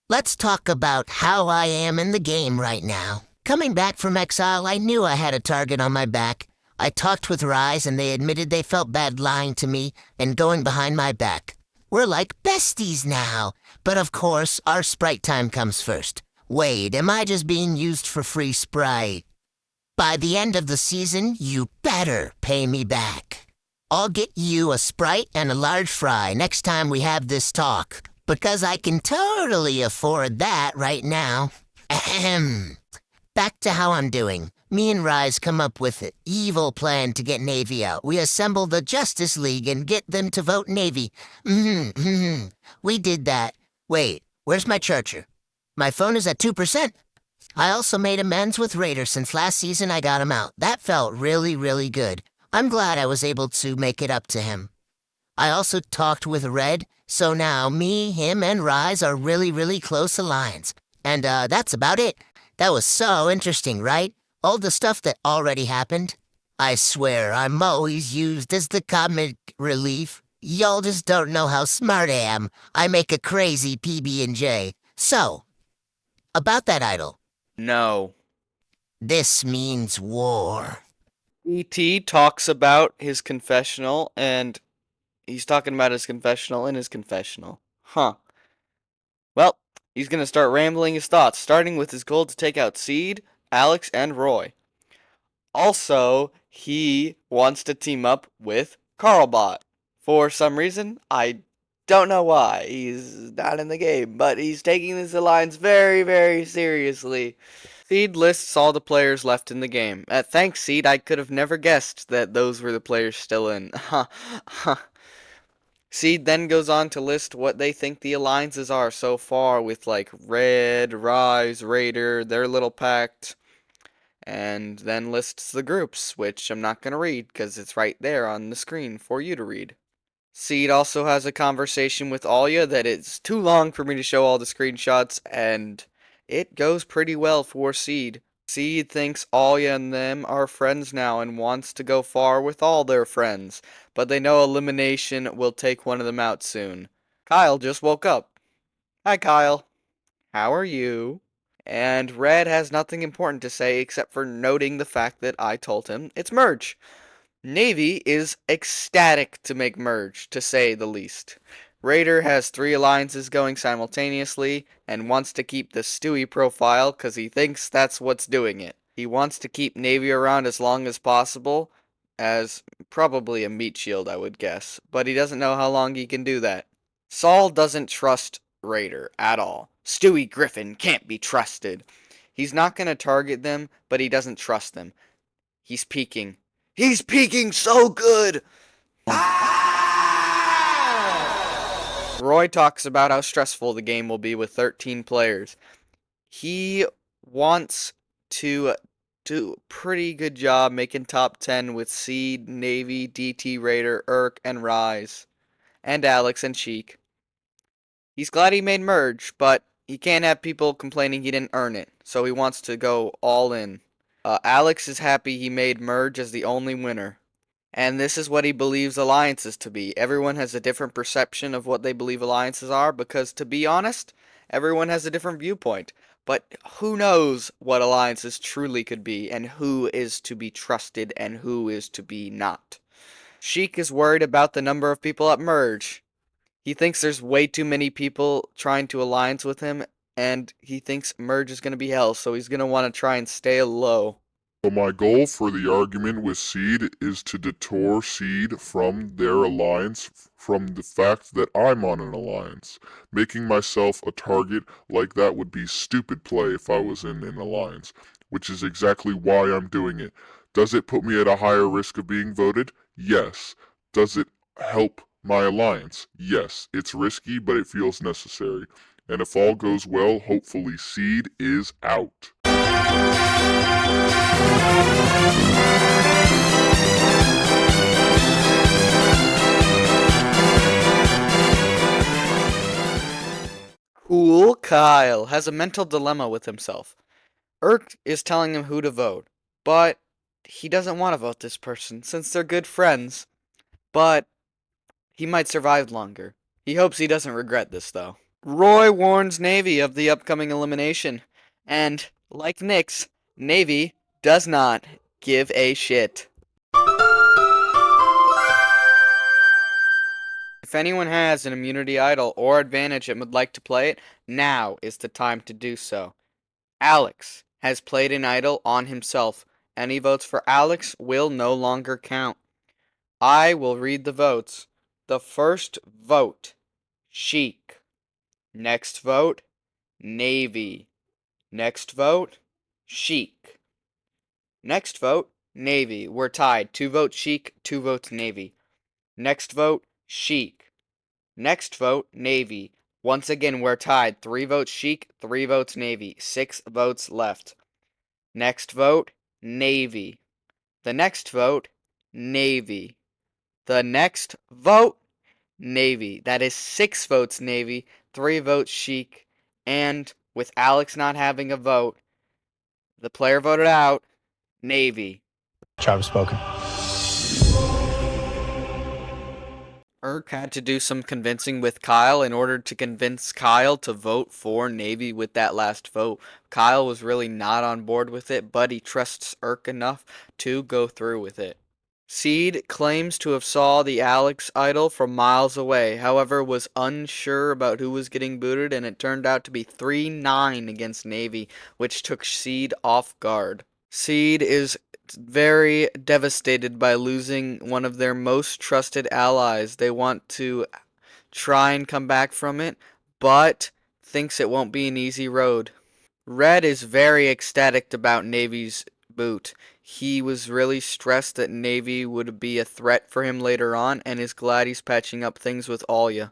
Let's talk about how I am in the game right now. Coming back from exile, I knew I had a target on my back. I talked with Rise and they admitted they felt bad lying to me and going behind my back. We're like besties now. But of course, our Sprite time comes first. Wait, am I just being used for free Sprite? By the end of the season, you better pay me back. I'll get you a Sprite and a large fry next time we have this talk. Because I can totally afford that right now. Ahem. Back to how I'm doing. Me and Rise come up with an evil plan to get Navy out. We assemble the Justice League and get them to vote Navy. We did that. Wait, where's my charger? My phone is at 2%. I also made amends with Raider since last season I got him out. That felt really, really good. I'm glad I was able to make it up to him. I also talked with Red, so now me, him, and Rise are really, really close alliance. And that's about it. That was so interesting, right? All the stuff that already happened. I swear, I'm always used as the comic relief. Y'all just don't know how smart I am. I make a crazy PB&J. So, about that idol. No. This means war. E.T. talks about his confessional, and he's talking about his confessional in his confessional. Huh. Well, he's going to start rambling his thoughts, starting with his goal to take out Seed, Alex, and Roy. Also, he wants to team up with Carlbot. For some reason, I don't know why. He's not in the game, but he's taking this alliance very, very seriously. Seed lists all the players left in the game. Thanks, Seed. I could have never guessed that those were the players still in. Seed then goes on to list what they think the alliances are so far with like Red, Rise, Raider, their little pact, and then lists the groups, which I'm not going to read because it's right there on the screen for you to read. Seed also has a conversation with Alya that it's too long for me to show all the screenshots, and it goes pretty well for Seed. Seed thinks Alya and them are friends now and wants to go far with all their friends, but they know elimination will take one of them out soon. Kyle just woke up. Hi, Kyle. How are you? And Red has nothing important to say except for noting the fact that I told him it's Merge. Navy is ecstatic to make Merge, to say the least. Raider has 3 alliances going simultaneously and wants to keep the Stewie profile because he thinks that's what's doing it. He wants to keep Navy around as long as possible, as probably a meat shield, I would guess, but he doesn't know how long he can do that. Saul doesn't trust Raider at all. Stewie Griffin can't be trusted. He's not going to target them, but he doesn't trust them. He's peeking. He's peeking so good! Roy talks about how stressful the game will be with 13 players. He wants to do a pretty good job making top 10 with Seed, Navy, DT Raider, Urk, and Rise. And Alex and Cheek. He's glad he made Merge, but he can't have people complaining he didn't earn it, so he wants to go all in. Alex is happy he made Merge as the only winner. and this is what he believes alliances to be. Everyone has a different perception of what they believe alliances are because, to be honest, everyone has a different viewpoint. But who knows what alliances truly could be, and who is to be trusted and who is to be not. Sheik is worried about the number of people at Merge. He thinks there's way too many people trying to alliance with him, and he thinks Merge is going to be hell, so he's going to want to try and stay low. So my goal for the argument with Seed is to detour Seed from their alliance, from the fact that I'm on an alliance. Making myself a target like that would be stupid play if I was in an alliance, which is exactly why I'm doing it. Does it put me at a higher risk of being voted? Yes. Does it help my alliance? Yes. It's risky, but it feels necessary. And if all goes well, hopefully Seed is out. Cool Kyle has a mental dilemma with himself. Urk is telling him who to vote, but he doesn't want to vote this person since they're good friends. But he might survive longer. He hopes he doesn't regret this, though. Roy warns Navy of the upcoming elimination, and, like Nyx, Navy does not give a shit. If anyone has an immunity idol or advantage and would like to play it, now is the time to do so. Alex has played an idol on himself. Any votes for Alex will no longer count. I will read the votes. The first vote, Sheik. Next vote, Navy. Next vote, Sheik. Next vote, Navy. We're tied. 2 votes Sheik, 2 votes Navy. Next vote, Sheik. Next vote, Navy. Once again, we're tied. 3 votes Sheik, 3 votes Navy. 6 votes left. Next vote, Navy. The next vote, Navy. The next vote, Navy. That is 6 votes Navy, 3 votes Sheik, and with Alex not having a vote, the player voted out, Navy. Job spoken. Urk had to do some convincing with Kyle in order to convince Kyle to vote for Navy with that last vote. Kyle was really not on board with it, but he trusts Urk enough to go through with it. Seed claims to have saw the Alex idol from miles away, however was unsure about who was getting booted, and it turned out to be 3-9 against Navy, which took Seed off guard. Seed is very devastated by losing one of their most trusted allies. They want to try and come back from it, but thinks it won't be an easy road. Red is very ecstatic about Navy's boot. He was really stressed that Navy would be a threat for him later on, and is glad he's patching up things with Alya.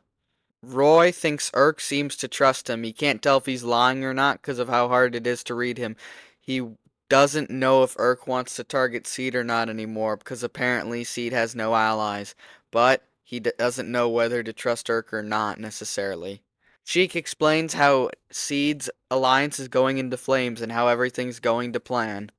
Roy thinks Urk seems to trust him. He can't tell if he's lying or not because of how hard it is to read him. He doesn't know if Urk wants to target Seed or not anymore because apparently Seed has no allies, but he doesn't know whether to trust Urk or not necessarily. Sheik explains how Seed's alliance is going into flames and how everything's going to plan.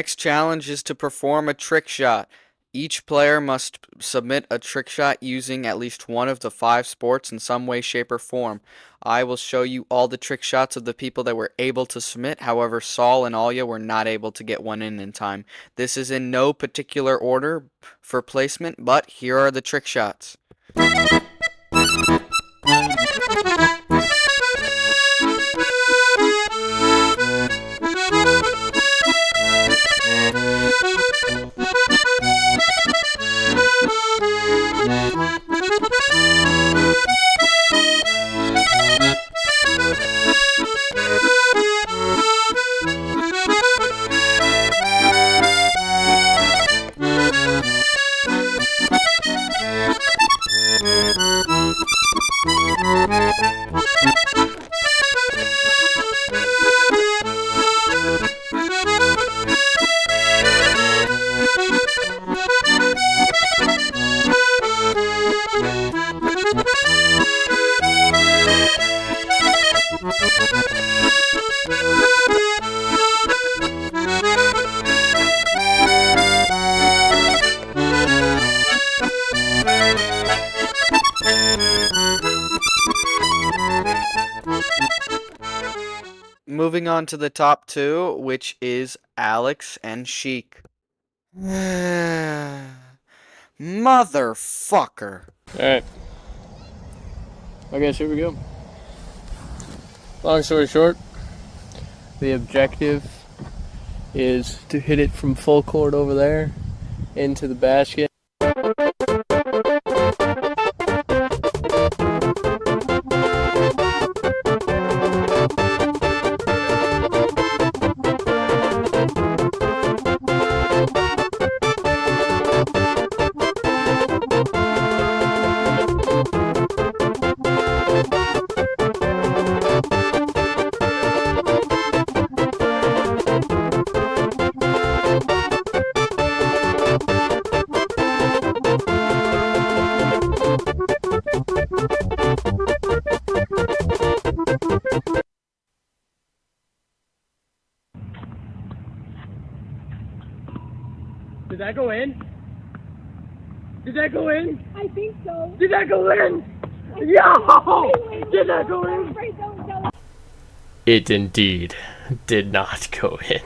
Next challenge is to perform a trick shot. Each player must submit a trick shot using at least one of the 5 sports in some way, shape, or form. I will show you all the trick shots of the people that were able to submit. However, Saul and Alya were not able to get one in time. This is in no particular order for placement, but here are the trick shots. Moving on to the top two, which is Alex and Sheik. Motherfucker. Alright. I guess here we go. Long story short, the objective is to hit it from full court over there into the basket. Did that go in? Did that go in? I think so. Did that go in? Yo! Did that go in? It indeed did not go in.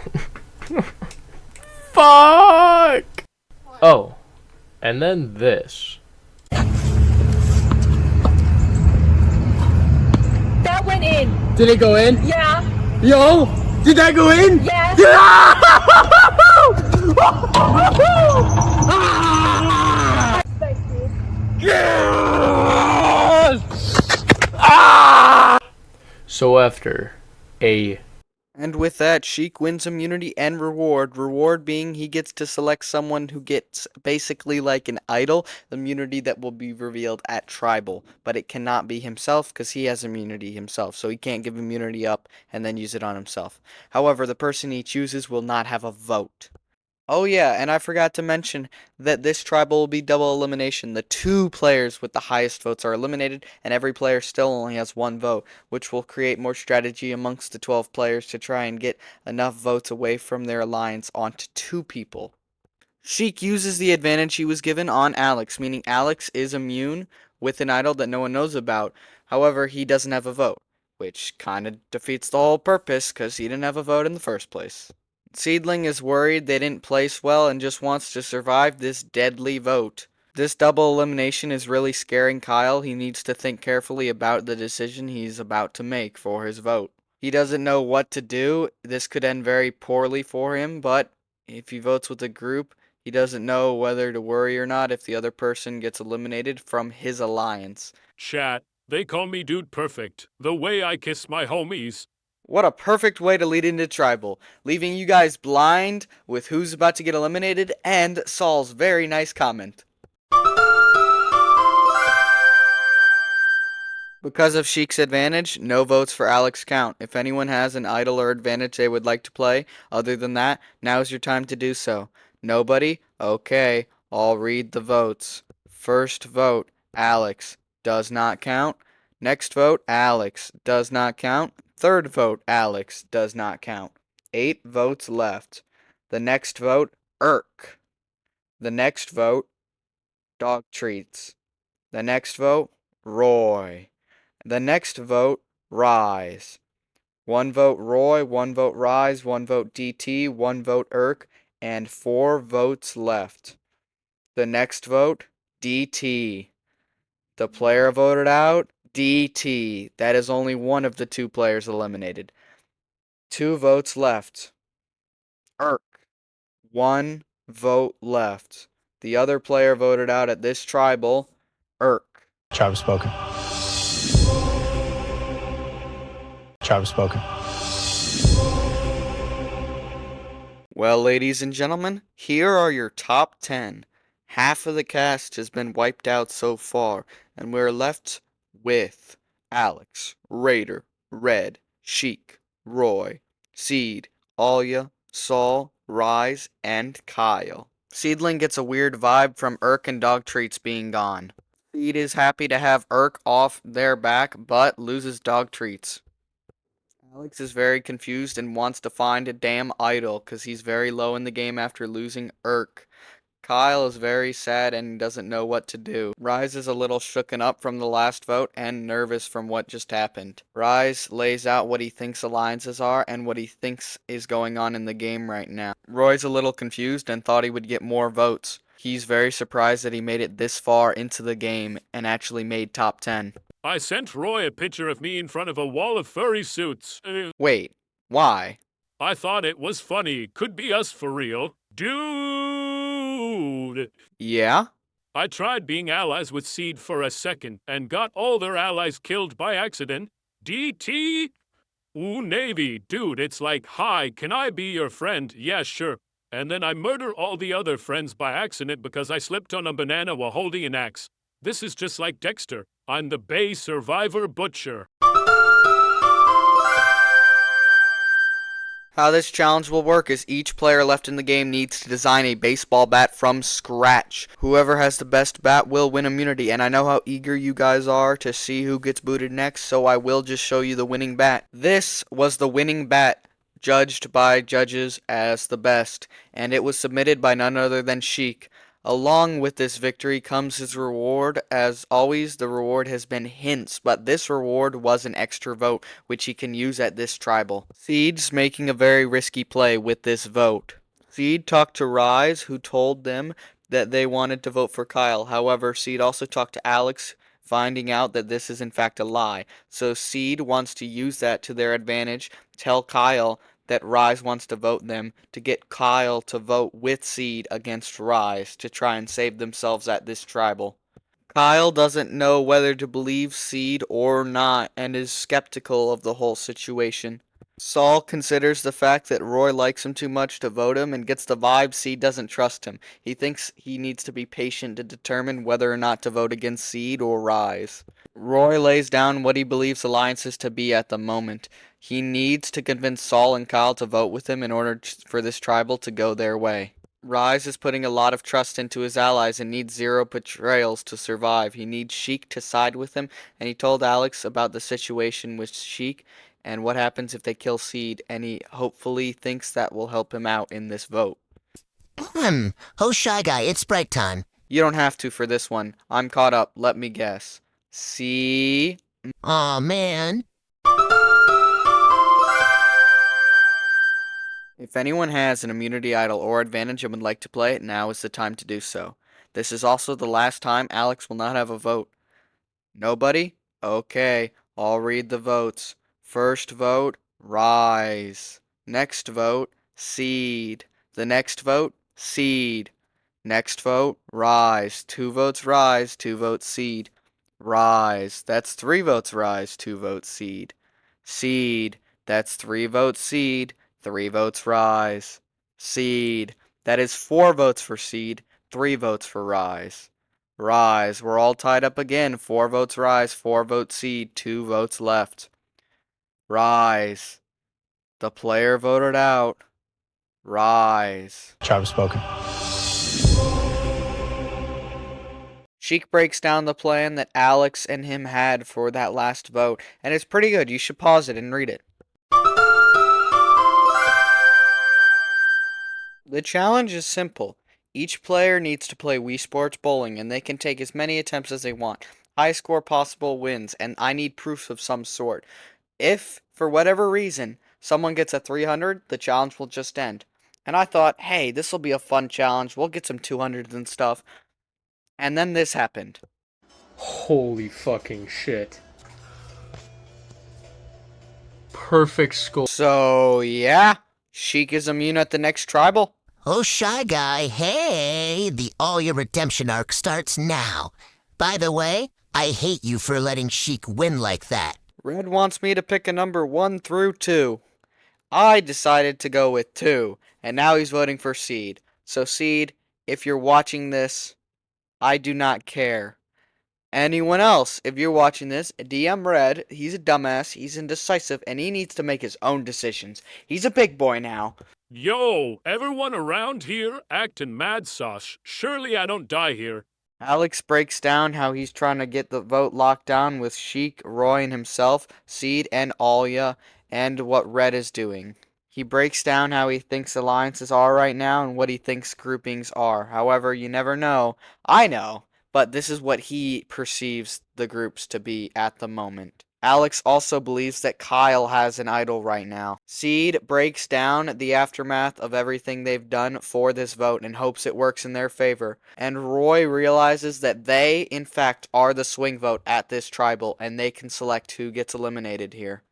Fuck! Oh, and then this. That went in. Did it go in? Yeah. Yo! Did that go in? Yes. So after a And with that, Sheik wins immunity and reward. Reward being he gets to select someone who gets basically like an idol, immunity that will be revealed at tribal. But it cannot be himself because he has immunity himself, so he can't give immunity up and then use it on himself. However, the person he chooses will not have a vote. Oh yeah, and I forgot to mention that this tribal will be double elimination. The 2 players with the highest votes are eliminated, and every player still only has 1 vote, which will create more strategy amongst the 12 players to try and get enough votes away from their alliance onto 2 people. Sheik uses the advantage he was given on Alex, meaning Alex is immune with an idol that no one knows about. However, he doesn't have a vote, which kind of defeats the whole purpose because he didn't have a vote in the first place. Seedling is worried they didn't place well and just wants to survive this deadly vote. This double elimination is really scaring Kyle. He needs to think carefully about the decision he's about to make for his vote. He doesn't know what to do. This could end very poorly for him, but if he votes with a group, he doesn't know whether to worry or not if the other person gets eliminated from his alliance. Chat, they call me Dude Perfect. The way I kiss my homies. What a perfect way to lead into tribal, leaving you guys blind with who's about to get eliminated and Saul's very nice comment. Because of Sheik's advantage, no votes for Alex count. If anyone has an idol or advantage they would like to play, other than that, now's your time to do so. Nobody? Okay, I'll read the votes. First vote, Alex. Does not count. Next vote, Alex. Does not count. Third vote, Alex. Does not count. 8 votes left. The next vote, Irk. The next vote, Dog Treats. The next vote, Roy. The next vote, Rise. 1 vote Roy, 1 vote Rise, 1 vote DT, 1 vote Irk, and 4 votes left. The next vote, DT. The player voted out, DT. That is only one of the 2 players eliminated. 2 votes left. Irk. 1 vote left. The other player voted out at this tribal, Irk. Tribe spoken. Tribe spoken. Well, ladies and gentlemen, here are your top 10. Half of the cast has been wiped out so far, and we're left with Alex, Raider, Red, Sheik, Roy, Seed, Alia, Saul, Rise, and Kyle. Seedling gets a weird vibe from Irk and Dog Treats being gone. Seed is happy to have Irk off their back, but loses Dog Treats. Alex is very confused and wants to find a damn idol because he's very low in the game after losing Irk. Kyle is very sad and doesn't know what to do. Rise is a little shooken up from the last vote and nervous from what just happened. Rise lays out what he thinks alliances are and what he thinks is going on in the game right now. Roy's a little confused and thought he would get more votes. He's very surprised that he made it this far into the game and actually made top 10. I sent Roy a picture of me in front of a wall of furry suits. Wait, why? I thought it was funny. Could be us for real. Dude! Yeah? I tried being allies with Seed for a second and got all their allies killed by accident. DT? Ooh, Navy. Dude, it's like, hi, can I be your friend? Yeah, sure. And then I murder all the other friends by accident because I slipped on a banana while holding an axe. This is just like Dexter. I'm the Bay Survivor Butcher. How this challenge will work is each player left in the game needs to design a baseball bat from scratch. Whoever has the best bat will win immunity, and I know how eager you guys are to see who gets booted next, so I will just show you the winning bat. This was the winning bat, judged by judges as the best, and it was submitted by none other than Sheik. Along with this victory comes his reward. As always, the reward has been hints, but this reward was an extra vote, which he can use at this tribal. Seed's making a very risky play with this vote. Seed talked to Rise, who told them that they wanted to vote for Kyle. However, Seed also talked to Alex, finding out that this is in fact a lie. So Seed wants to use that to their advantage, tell Kyle that Rise wants to vote them, to get Kyle to vote with Seed against Rise to try and save themselves at this tribal. Kyle doesn't know whether to believe Seed or not and is skeptical of the whole situation. Saul considers the fact that Roy likes him too much to vote him and gets the vibe Seed doesn't trust him. He thinks he needs to be patient to determine whether or not to vote against Seed or Rise. Roy lays down what he believes alliances to be at the moment. He needs to convince Saul and Kyle to vote with him in order for this tribal to go their way. Rise is putting a lot of trust into his allies and needs 0 betrayals to survive. He needs Sheik to side with him, and he told Alex about the situation with Sheik and what happens if they kill Seed, and he hopefully thinks that will help him out in this vote. Oh, Shy Guy, it's break time. You don't have to for this one. I'm caught up. Let me guess. C. Aw, man. If anyone has an immunity idol or advantage and would like to play it, now is the time to do so. This is also the last time Alex will not have a vote. Nobody? Okay, I'll read the votes. First vote, Rise. Next vote, Seed. The next vote, Seed. Next vote, Rise. 2 votes Rise, 2 votes Seed. Rise. That's 3 votes Rise, 2 votes Seed. Seed. That's 3 votes Seed, 3 votes Rise. Seed. That is 4 votes for Seed, 3 votes for Rise. Rise. We're all tied up again. 4 votes Rise, 4 votes Seed, 2 votes left. Rise. The player voted out. Rise. Tribe spoken. Sheik breaks down the plan that Alex and him had for that last vote, and it's pretty good. You should pause it and read it. The challenge is simple. Each player needs to play Wii Sports Bowling, and they can take as many attempts as they want. High score possible wins, and I need proof of some sort. If, for whatever reason, someone gets a 300, the challenge will just end. And I thought, hey, this will be a fun challenge. We'll get some 200s and stuff. And then this happened. Holy fucking shit. Perfect score. So, yeah, Sheik is immune at the next tribal. Oh, Shy Guy, hey, the All Your Redemption arc starts now. By the way, I hate you for letting Sheik win like that. Red wants me to pick a number 1 through 2. I decided to go with 2, and now he's voting for Seed. So, Seed, if you're watching this, I do not care. Anyone else, if you're watching this, DM Red. He's a dumbass, he's indecisive, and he needs to make his own decisions. He's a big boy now. Yo, everyone around here acting mad sauce. Surely I don't die here. Alex breaks down how he's trying to get the vote locked down with Sheik, Roy, and himself, Seed, and Alya, and what Red is doing. He breaks down how he thinks alliances are right now and what he thinks groupings are. However, you never know. I know, but this is what he perceives the groups to be at the moment. Alex also believes that Kyle has an idol right now. Seed breaks down the aftermath of everything they've done for this vote and hopes it works in their favor. And Roy realizes that they, in fact, are the swing vote at this tribal and they can select who gets eliminated here.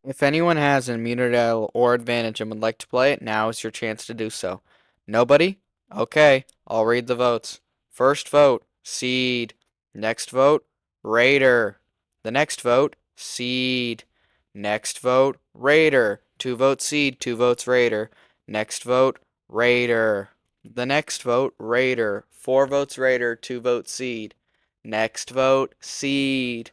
If anyone has an immunity idol or advantage and would like to play it, now is your chance to do so. Nobody? Okay, I'll read the votes. First vote, Seed. Next vote, Raider. The next vote, Seed. Next vote, Raider. 2 votes Seed, 2 votes Raider. Next vote, Raider. The next vote, Raider. 4 votes Raider, 2 votes Seed. Next vote, Seed.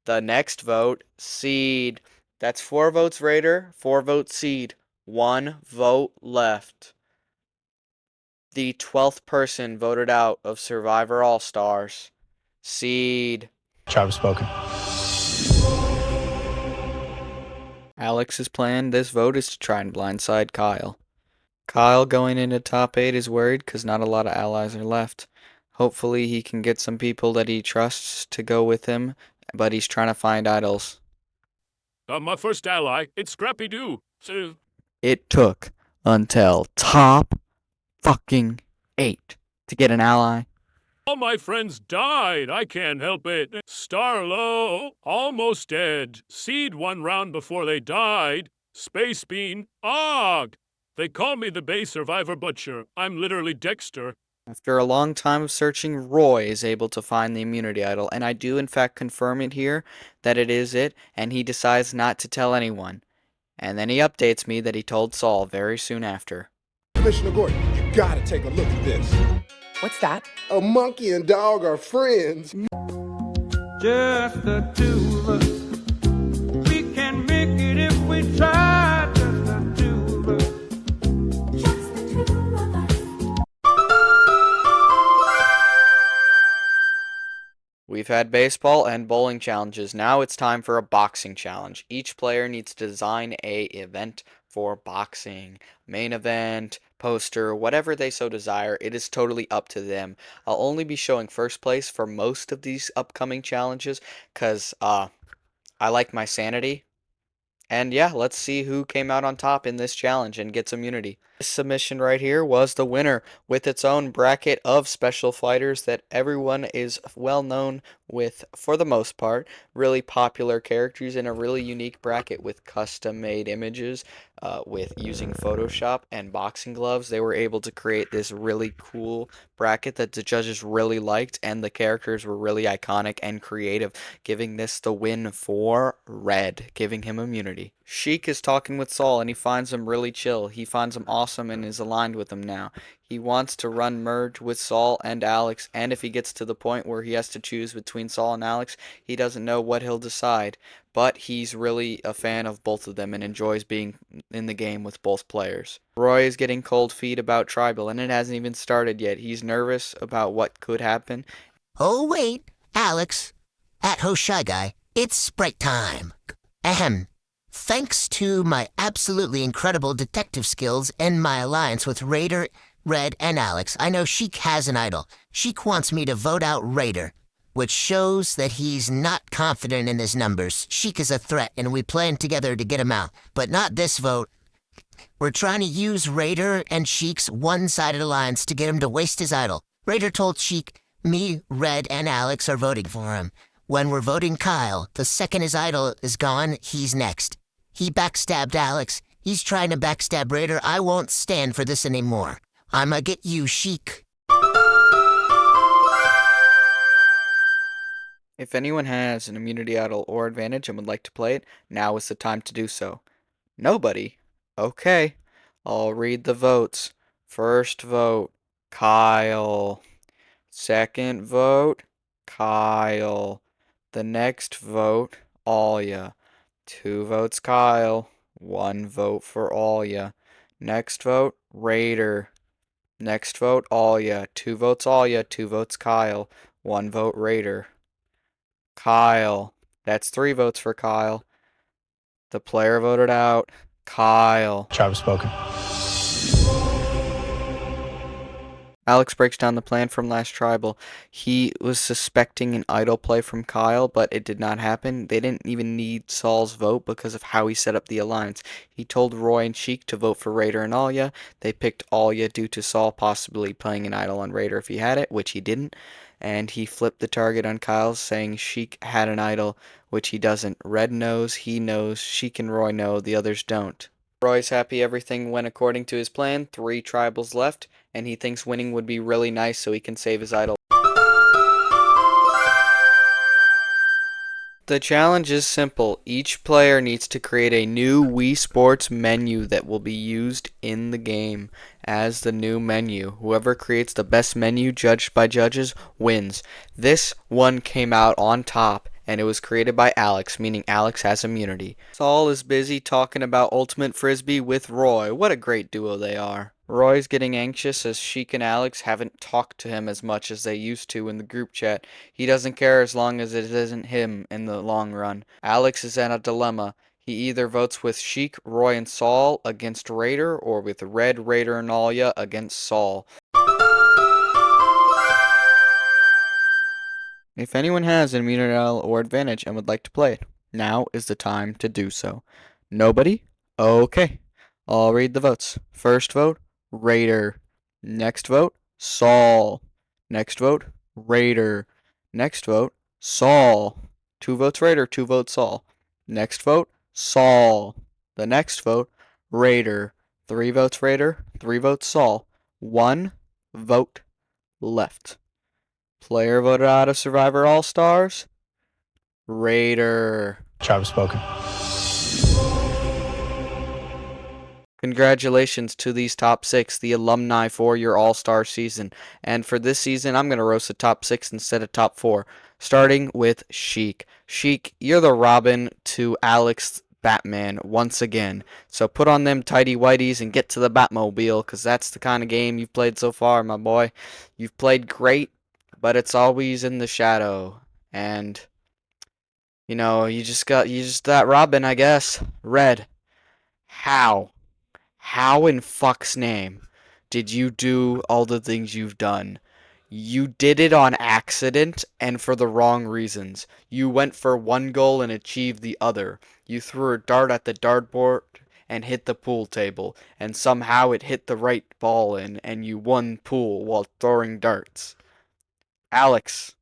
The next vote, Seed. That's 4 votes Raider, 4 votes Seed, 1 vote left. The 12th person voted out of Survivor All-Stars. Seed. Travis spoken. Alex's plan this vote is to try and blindside Kyle. Kyle going into top 8 is worried because not a lot of allies are left. Hopefully he can get some people that he trusts to go with him, but he's trying to find idols. My first ally, it's Scrappy Doo. So, It took until top fucking 8 to get an ally. all my friends died. I can't help it. Starlo, almost dead. Seed 1 round before they died. Space Bean, Og. They call me the Bay Survivor Butcher. I'm literally Dexter. After a long time of searching, Roy is able to find the immunity idol, and I do in fact confirm it here that it is it, and he decides not to tell anyone. And then he updates me that he told Saul very soon after. Commissioner Gordon, you gotta take a look at this. What's that? A monkey and dog are friends. Just the two of us. We can make it if we try. Just the two of us. Just the two of us. We've had baseball and bowling challenges. Now it's time for a boxing challenge. Each player needs to design a event for boxing. Main event, poster, whatever they so desire. It is totally up to them. I'll only be showing first place for most of these upcoming challenges because I like my sanity. And yeah, let's see who came out on top in this challenge and gets immunity. This submission right here was the winner with its own bracket of special fighters that everyone is well known with for the most part. Really popular characters in a really unique bracket with custom made images with using Photoshop and boxing gloves. They were able to create this really cool bracket that the judges really liked and the characters were really iconic and creative, giving this the win for Red, giving him immunity. Sheik is talking with Saul and he finds him really chill. He finds him awesome and is aligned with him now. He wants to run merge with Saul and Alex, and if he gets to the point where he has to choose between Saul and Alex, he doesn't know what he'll decide. But he's really a fan of both of them and enjoys being in the game with both players. Roy is getting cold feet about Tribal, and it hasn't even started yet. He's nervous about what could happen. Oh, wait, Alex. At Ho Shy Guy, it's break time. Ahem. Thanks to my absolutely incredible detective skills and my alliance with Raider, Red, and Alex, I know Sheik has an idol. Sheik wants me to vote out Raider, which shows that he's not confident in his numbers. Sheik is a threat, and we plan together to get him out. But not this vote. We're trying to use Raider and Sheik's one-sided alliance to get him to waste his idol. Raider told Sheik, me, Red, and Alex are voting for him. When we're voting Kyle, the second his idol is gone, he's next. He backstabbed Alex. He's trying to backstab Raider. I won't stand for this anymore. I'ma get you, Sheik. If anyone has an immunity idol or advantage and would like to play it, now is the time to do so. Nobody? Okay. I'll read the votes. First vote, Kyle. Second vote, Kyle. The next vote, Alia. 2 votes Kyle, 1 vote for Alia. Next vote, Raider. Next vote, Alia. 2 votes Alia, 2 votes Kyle, 1 vote Raider. Kyle. That's 3 votes for Kyle. The player voted out Kyle. Tribe spoken. Alex breaks down the plan from last tribal. He was suspecting an idol play from Kyle, but it did not happen. They didn't even need Saul's vote because of how he set up the alliance. He told Roy and Sheik to vote for Raider and Alya. They picked Alya due to Saul possibly playing an idol on Raider if he had it, which he didn't. And he flipped the target on Kyle, saying Sheik had an idol, which he doesn't. Red knows, he knows, Sheik and Roy know, the others don't. Roy's happy everything went according to his plan. 3 tribals left, and he thinks winning would be really nice so he can save his idol. The challenge is simple. Each player needs to create a new Wii Sports menu that will be used in the game as the new menu. Whoever creates the best menu judged by judges wins. This one came out on top, and it was created by Alex, meaning Alex has immunity. Saul is busy talking about Ultimate Frisbee with Roy. What a great duo they are. Roy's getting anxious as Sheik and Alex haven't talked to him as much as they used to in the group chat. He doesn't care as long as it isn't him in the long run. Alex is in a dilemma. He either votes with Sheik, Roy, and Saul against Raider, or with Red, Raider, and Alya against Saul. If anyone has an immunity or advantage and would like to play it, now is the time to do so. Nobody? Okay. I'll read the votes. First vote, Raider. Next vote, Saul. Next vote, Raider. Next vote, Saul. 2 votes Raider, 2 votes Saul. Next vote, Saul. The next vote, Raider. 3 votes Raider, 3 votes Saul. 1 vote left. Player voted out of Survivor All-Stars, Raider. Tribe spoken. Congratulations to these top 6, the alumni for your All-Star season. And for this season, I'm going to roast the top 6 instead of top 4, starting with Sheik. Sheik, you're the Robin to Alex Batman once again. So put on them tidy whities and get to the Batmobile, because that's the kind of game you've played so far, my boy. You've played great, but it's always in the shadow. And, you just that Robin, I guess. Red. How? How in fuck's name did you do all the things you've done? You did it on accident and for the wrong reasons. You went for one goal and achieved the other. You threw a dart at the dartboard and hit the pool table, and somehow it hit the right ball in, and you won pool while throwing darts. Alex,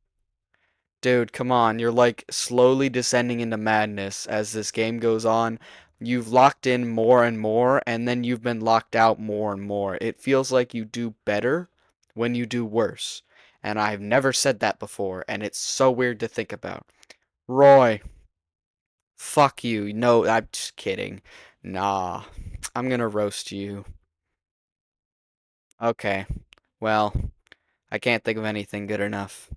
dude, come on. You're like slowly descending into madness as this game goes on. You've locked in more and more, and then you've been locked out more and more. It feels like you do better when you do worse. And I've never said that before, and it's so weird to think about. Roy, fuck you. No, I'm just kidding. Nah, I'm gonna roast you. Okay, well, I can't think of anything good enough.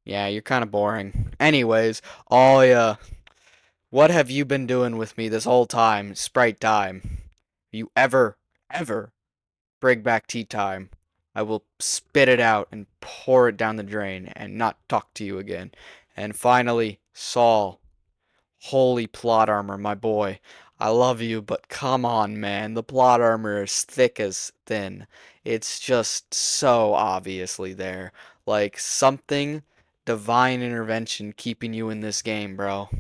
Yeah, you're kind of boring. Anyways, Alia, what have you been doing with me this whole time, Sprite time? You ever bring back tea time, I will spit it out and pour it down the drain and not talk to you again. And finally, Saul. Holy plot armor, my boy. I love you, but come on, man. The plot armor is thick as thin. It's just so obviously there. Like something divine intervention keeping you in this game, bro.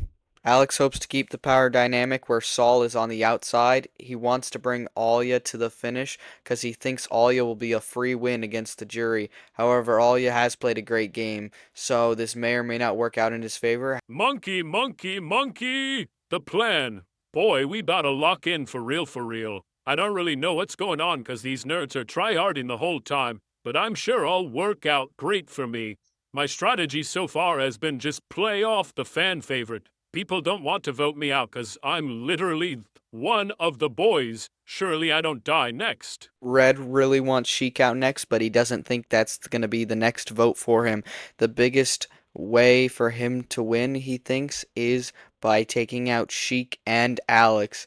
Alex hopes to keep the power dynamic where Saul is on the outside. He wants to bring Alya to the finish because he thinks Alya will be a free win against the jury. However, Alya has played a great game, so this may or may not work out in his favor. Monkey, monkey, monkey! The plan. Boy, we bout to lock in for real for real. I don't really know what's going on because these nerds are tryharding the whole time, but I'm sure I'll work out great for me. My strategy so far has been just play off the fan favorite. People don't want to vote me out because I'm literally one of the boys. Surely I don't die next. Red really wants Sheik out next, but he doesn't think that's going to be the next vote for him. The biggest way for him to win, he thinks, is by taking out Sheik and Alex.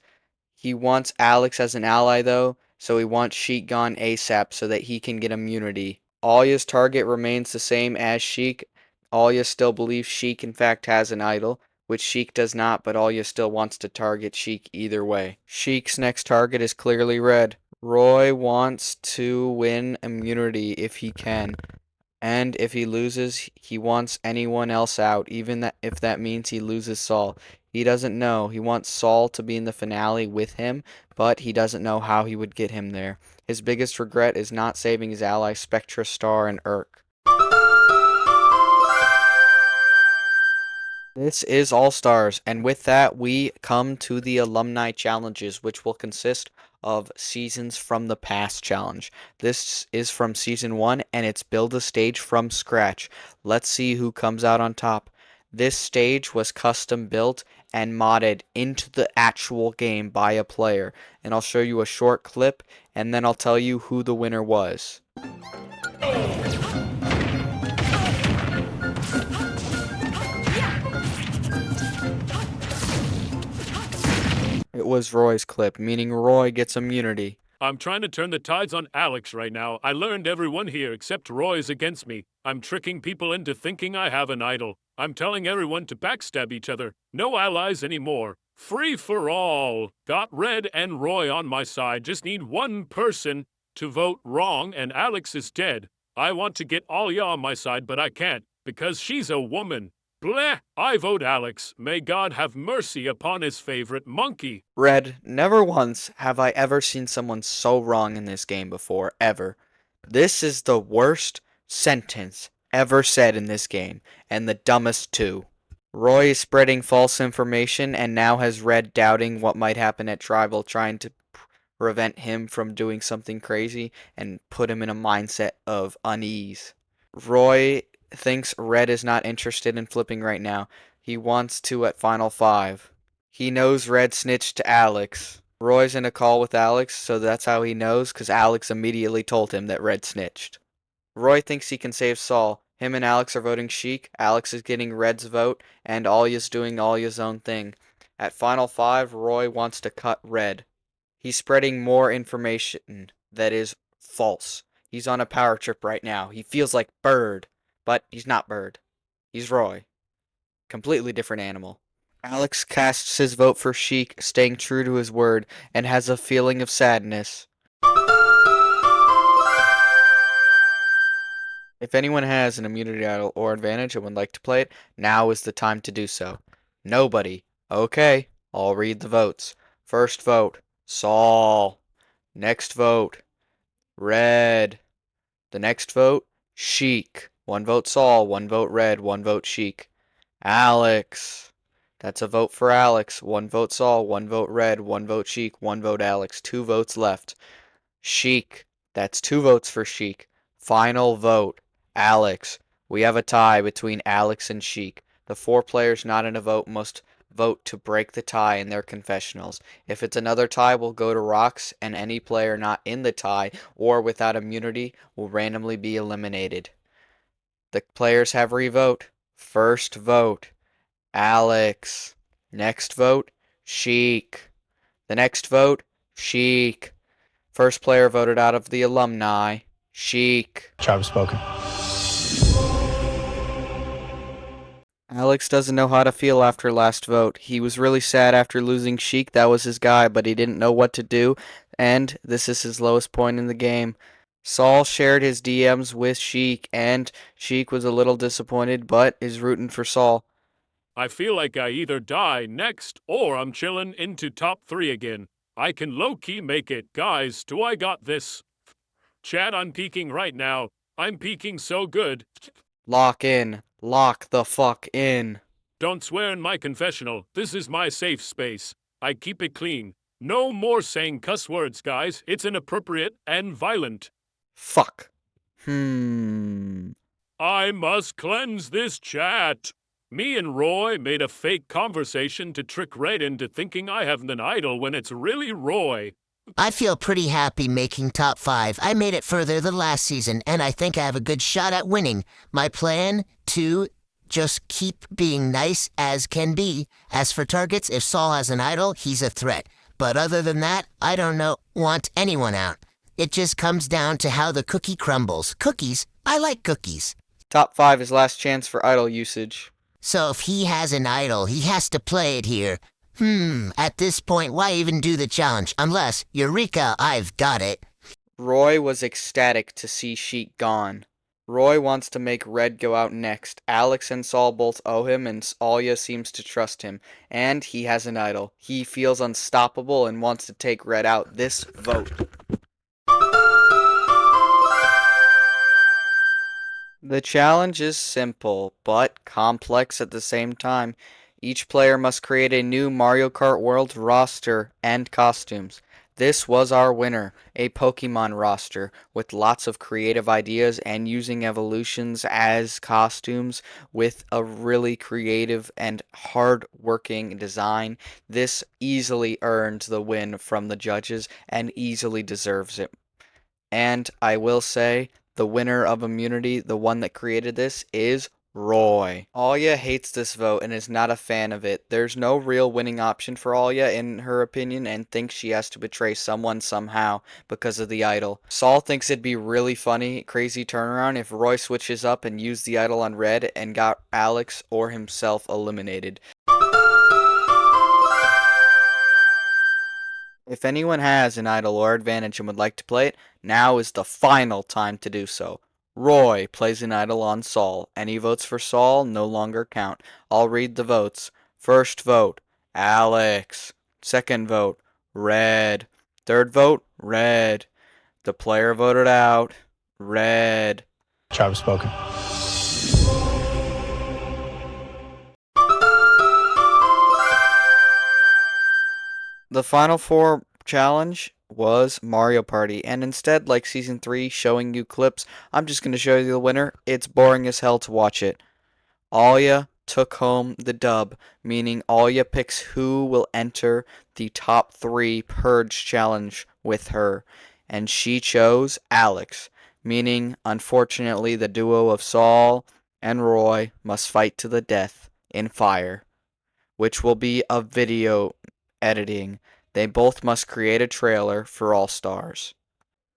He wants Alex as an ally, though, so he wants Sheik gone ASAP so that he can get immunity. Alya's target remains the same as Sheik. Alya still believes Sheik in fact has an idol, which Sheik does not, but Alya still wants to target Sheik either way. Sheik's next target is clearly red. Roy wants to win immunity if he can, and if he loses, he wants anyone else out, even if that means he loses Saul. He doesn't know. He wants Saul to be in the finale with him, but he doesn't know how he would get him there. His biggest regret is not saving his ally Spectra, Star, and Urk. This is All Stars, and with that, we come to the alumni challenges, which will consist of Seasons from the Past challenge. This is from Season 1, and it's build a stage from scratch. Let's see who comes out on top. This stage was custom built and modded into the actual game by a player, and I'll show you a short clip, and then I'll tell you who the winner was. It was Roy's clip, meaning Roy gets immunity. I'm trying to turn the tides on Alex right now. I learned everyone here except Roy is against me. I'm tricking people into thinking I have an idol. I'm telling everyone to backstab each other. No allies anymore. Free for all. Got Red and Roy on my side. Just need one person to vote wrong and Alex is dead. I want to get Alya on my side, but I can't because she's a woman. Bleh! I vote Alex. May God have mercy upon his favorite monkey. Red, never once have I ever seen someone so wrong in this game before, ever. This is the worst sentence ever said in this game, and the dumbest too. Roy is spreading false information and now has Red doubting what might happen at Tribal, trying to prevent him from doing something crazy and put him in a mindset of unease. Roy thinks Red is not interested in flipping right now. He wants to at Final 5. He knows Red snitched to Alex. Roy's in a call with Alex, so that's how he knows, because Alex immediately told him that Red snitched. Roy thinks he can save Saul. Him and Alex are voting Sheik. Alex is getting Red's vote, and Alya's doing Alya's own thing. At Final 5, Roy wants to cut Red. He's spreading more information that is false. He's on a power trip right now. He feels like Bird. But he's not Bird. He's Roy. Completely different animal. Alex casts his vote for Sheik, staying true to his word, and has a feeling of sadness. If anyone has an immunity idol or advantage and would like to play it, now is the time to do so. Nobody. Okay, I'll read the votes. First vote, Saul. Next vote, Red. The next vote, Sheik. 1 vote Saul, 1 vote Red, 1 vote Sheik. Alex. That's a vote for Alex. 1 vote Saul, 1 vote Red, 1 vote Sheik, 1 vote Alex. 2 votes left. Sheik. That's 2 votes for Sheik. Final vote, Alex. We have a tie between Alex and Sheik. The 4 players not in a vote must vote to break the tie in their confessionals. If it's another tie, we'll go to rocks, and any player not in the tie or without immunity will randomly be eliminated. The players have revote. First vote, Alex. Next vote, Sheik. The next vote, Sheik. First player voted out of the alumni, Sheik. Job spoken. Alex doesn't know how to feel after last vote. He was really sad after losing Sheik. That was his guy, but he didn't know what to do, and this is his lowest point in the game. Saul shared his DMs with Sheik, and Sheik was a little disappointed, but is rooting for Saul. I feel like I either die next or I'm chillin' into top 3 again. I can low-key make it. Guys, do I got this? Chat, I'm peeking right now. I'm peeking so good. Lock in. Lock the fuck in. Don't swear in my confessional. This is my safe space. I keep it clean. No more saying cuss words, guys. It's inappropriate and violent. Fuck. I must cleanse this chat. Me and Roy made a fake conversation to trick Red into thinking I have an idol when it's really Roy. I feel pretty happy making top 5. I made it further than last season, and I think I have a good shot at winning. My plan to just keep being nice as can be. As for targets, if Saul has an idol, he's a threat. But other than that, I don't want anyone out. It just comes down to how the cookie crumbles. Cookies? I like cookies. Top 5 is last chance for idol usage. So if he has an idol, he has to play it here. At this point, why even do the challenge? Unless, Eureka, I've got it. Roy was ecstatic to see Sheik gone. Roy wants to make Red go out next. Alex and Saul both owe him, and Alya seems to trust him. And he has an idol. He feels unstoppable and wants to take Red out. This vote. The challenge is simple, but complex at the same time. Each player must create a new Mario Kart World roster and costumes. This was our winner, a Pokemon roster with lots of creative ideas and using evolutions as costumes with a really creative and hard-working design. This easily earned the win from the judges and easily deserves it. And I will say, the winner of immunity, the one that created this, is Roy. Alya hates this vote and is not a fan of it. There's no real winning option for Alya in her opinion and thinks she has to betray someone somehow because of the idol. Saul thinks it'd be really funny, crazy turnaround if Roy switches up and used the idol on Red and got Alex or himself eliminated. If anyone has an idol or advantage and would like to play it, now is the final time to do so. Roy plays an idol on Saul. Any votes for Saul no longer count. I'll read the votes. First vote, Alex. Second vote, Red. Third vote, Red. The player voted out, Red. Job spoken. The Final Four challenge was Mario Party, and instead, like Season 3 showing you clips, I'm just going to show you the winner. It's boring as hell to watch it. Alya took home the dub, meaning Alya picks who will enter the top 3 Purge challenge with her, and she chose Alex, meaning, unfortunately, the duo of Saul and Roy must fight to the death in fire, which will be a video editing. They both must create a trailer for All Stars.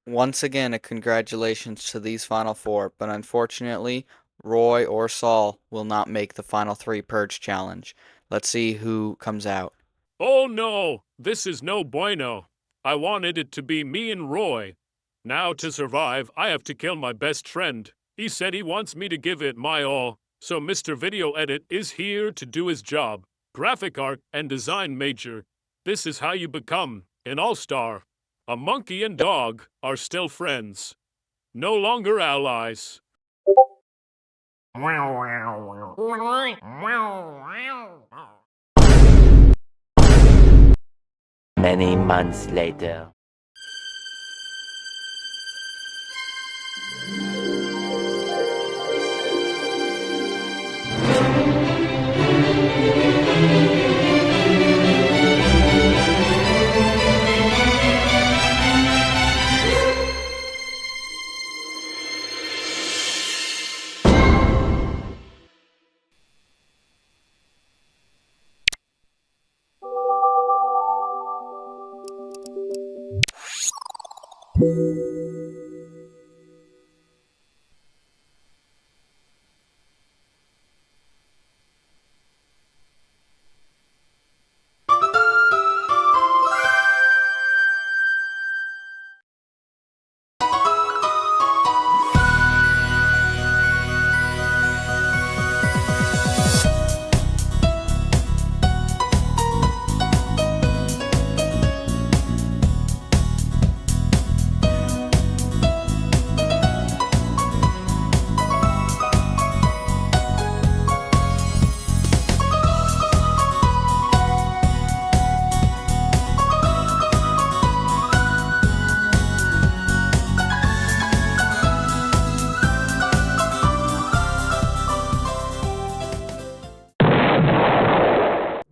Once again, a congratulations to these Final Four, but unfortunately, Roy or Saul will not make the Final 3 Purge Challenge. Let's see who comes out. Oh no, this is no bueno. I wanted it to be me and Roy. Now to survive, I have to kill my best friend. He said he wants me to give it my all, so Mr. Video Edit is here to do his job. Graphic art and design major. This is how you become an all-star. A monkey and dog are still friends, no longer allies. Many months later.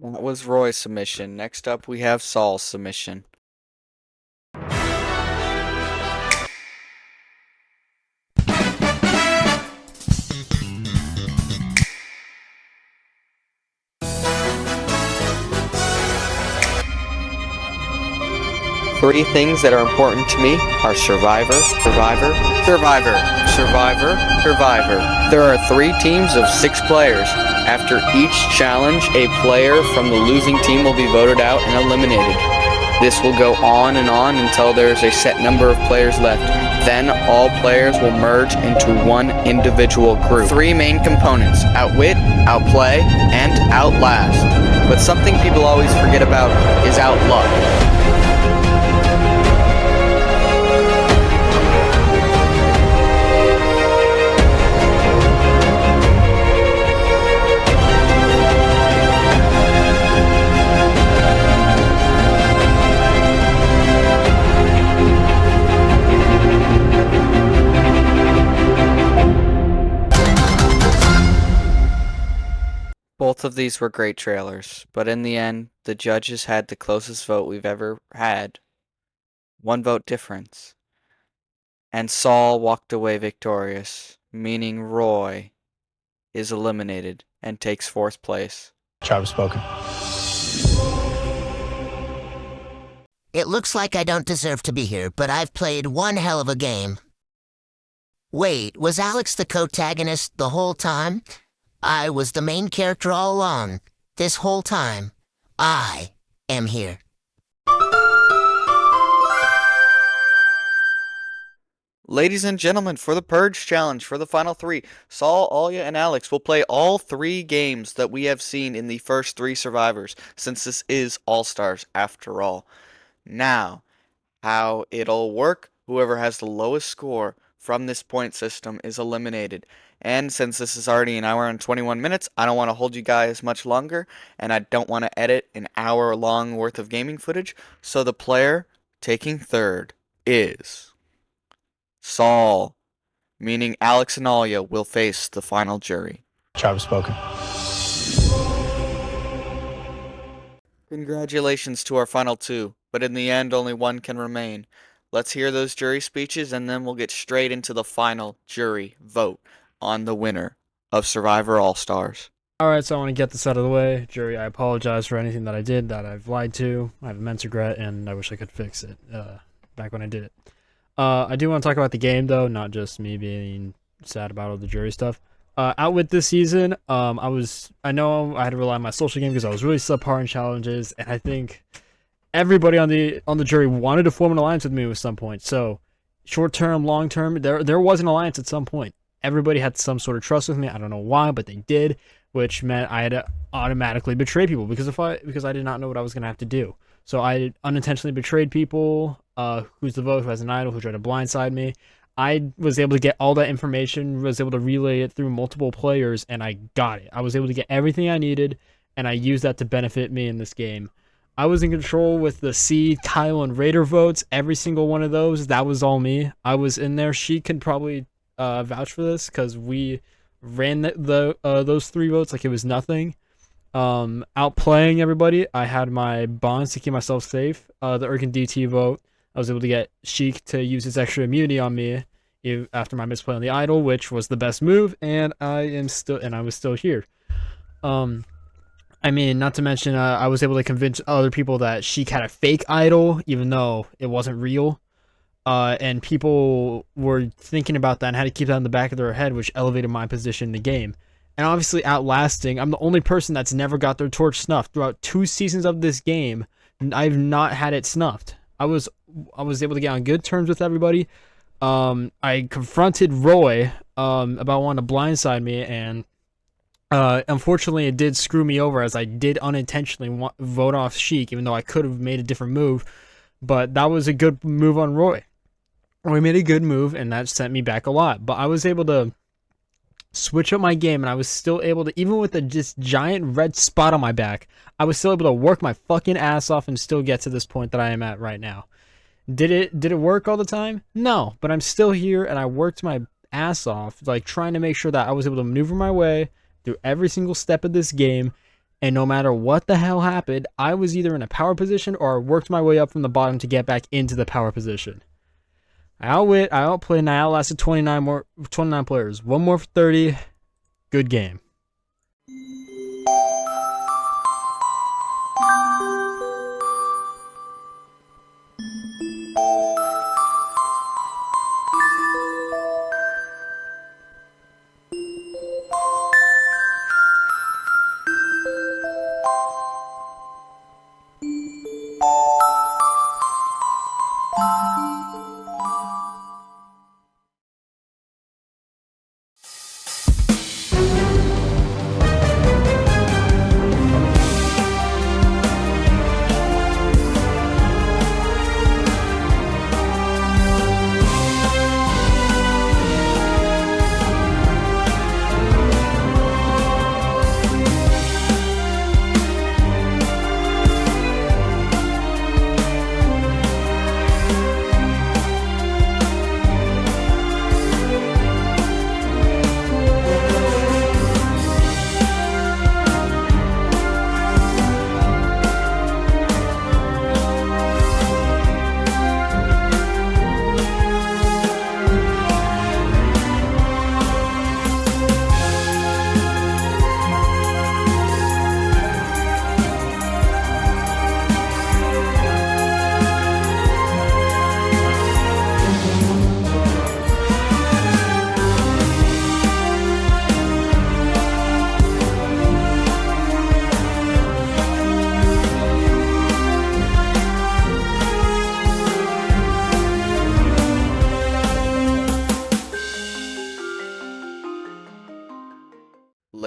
That was Roy's submission. Next up, we have Saul's submission. Three things that are important to me are Survivor, Survivor, Survivor. Survivor. There are 3 teams of 6 players. After each challenge, a player from the losing team will be voted out and eliminated. This will go on until there is a set number of players left. Then all players will merge into one individual group. 3 main components: outwit, outplay, and outlast. But something people always forget about is outluck. Both of these were great trailers, but in the end, the judges had the closest vote we've ever had. 1 vote difference. And Saul walked away victorious, meaning Roy is eliminated and takes 4th place. Job spoken. It looks like I don't deserve to be here, but I've played one hell of a game. Wait, was Alex the protagonist the whole time? I was the main character all along. This whole time, I am here. Ladies and gentlemen, for the Purge Challenge, for the final 3, Saul, Alya, and Alex will play all 3 games that we have seen in the first 3 survivors, since this is All-Stars after all. Now, how it'll work, whoever has the lowest score from this point system is eliminated. And since this is already an hour and 21 minutes, I don't want to hold you guys much longer, and I don't want to edit an hour-long worth of gaming footage, so the player taking 3rd is Saul, meaning Alex and Alya will face the final jury. Job spoken. Congratulations to our final 2, but in the end only 1 can remain. Let's hear those jury speeches and then we'll get straight into the final jury vote on the winner of Survivor All-Stars. Alright, so I want to get this out of the way. Jury, I apologize for anything that I did that I've lied to. I have immense regret and I wish I could fix it back when I did it. I do want to talk about the game though, not just me being sad about all the jury stuff. Outwit this season, I know I had to rely on my social game because I was really subpar in challenges, and I think everybody on the jury wanted to form an alliance with me at some point. So, short term, long term, there was an alliance at some point. Everybody had some sort of trust with me. I don't know why, but they did, which meant I had to automatically betray people because I did not know what I was gonna have to do. So I unintentionally betrayed people. Who's the vote? Who has an idol? Who tried to blindside me? I was able to get all that information, was able to relay it through multiple players, and I got it. I was able to get everything I needed, and I used that to benefit me in this game. I was in control with the Seed, Kyle, and Raider votes. Every single one of those, that was all me. I was in there. She could probably vouch for this because we ran those 3 votes like it was nothing. Outplaying everybody, I had my bonds to keep myself safe. The Urkin DT vote, I was able to get Sheik to use his extra immunity on me after my misplay on the idol, which was the best move, and I was still here. I mean, not to mention, I was able to convince other people that Sheik had a fake idol, even though it wasn't real. And people were thinking about that and had to keep that in the back of their head, which elevated my position in the game. And obviously, outlasting, I'm the only person that's never got their torch snuffed. Throughout 2 seasons of this game, I've not had it snuffed. I was able to get on good terms with everybody. I confronted Roy about wanting to blindside me, and unfortunately, it did screw me over as I did unintentionally vote off Sheik, even though I could have made a different move. But that was a good move on Roy. Roy made a good move, and that sent me back a lot. But I was able to switch up my game, and I was still able to, even with this giant red spot on my back, I was still able to work my fucking ass off and still get to this point that I am at right now. Did it work all the time? No, but I'm still here, and I worked my ass off, like trying to make sure that I was able to maneuver my way through every single step of this game, and no matter what the hell happened, I was either in a power position or I worked my way up from the bottom to get back into the power position. I outwit, I outplayed, and I outlasted 29 players. 1 more for 30. Good game.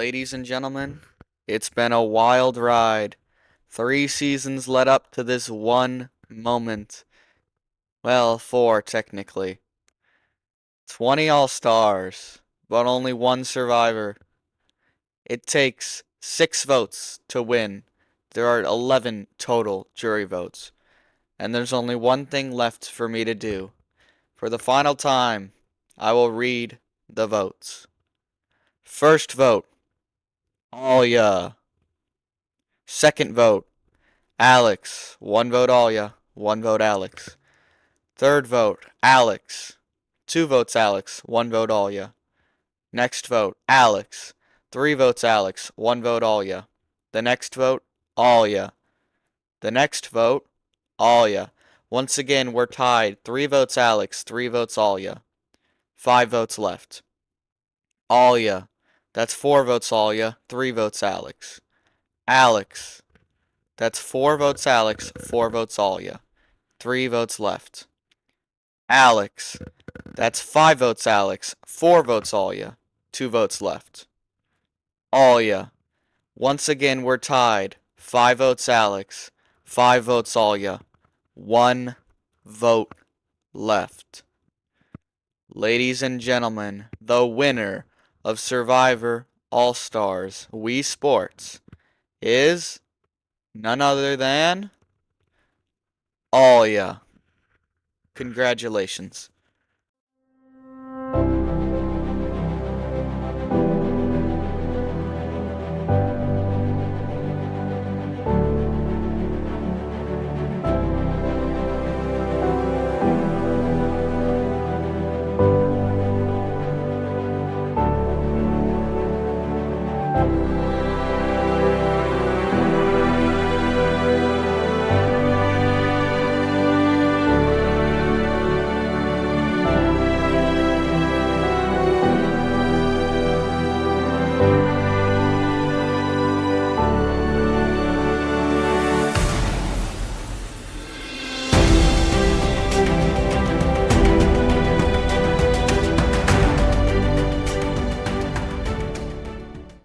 Ladies and gentlemen, it's been a wild ride. 3 seasons led up to this one moment. Well, 4 technically. 20 All-Stars, but only 1 survivor. It takes 6 votes to win. There are 11 total jury votes. And there's only one thing left for me to do. For the final time, I will read the votes. First vote, Alya. Second vote, Alex. 1 vote Alya, 1 vote Alex. Third vote, Alex. 2 votes Alex, 1 vote Alya. Next vote, Alex. 3 votes Alex, 1 vote Alya. The next vote, Alya. The next vote, Alya. Once again, we're tied. 3 votes Alex, 3 votes Alya. 5 votes left. Alya. That's 4 votes Alya, 3 votes Alex. Alex. That's 4 votes Alex, 4 votes Alya. 3 votes left. Alex. That's 5 votes Alex, 4 votes Alya, 2 votes left. Alya. Once again, we're tied. 5 votes Alex, 5 votes Alya, 1 vote left. Ladies and gentlemen, the winner of Survivor All-Stars Wii Sports is none other than Alya. Congratulations.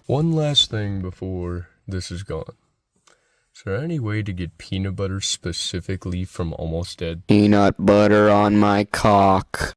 One last thing before this is gone. Is there any way to get peanut butter specifically from Almost Dead? Peanut butter on my cock.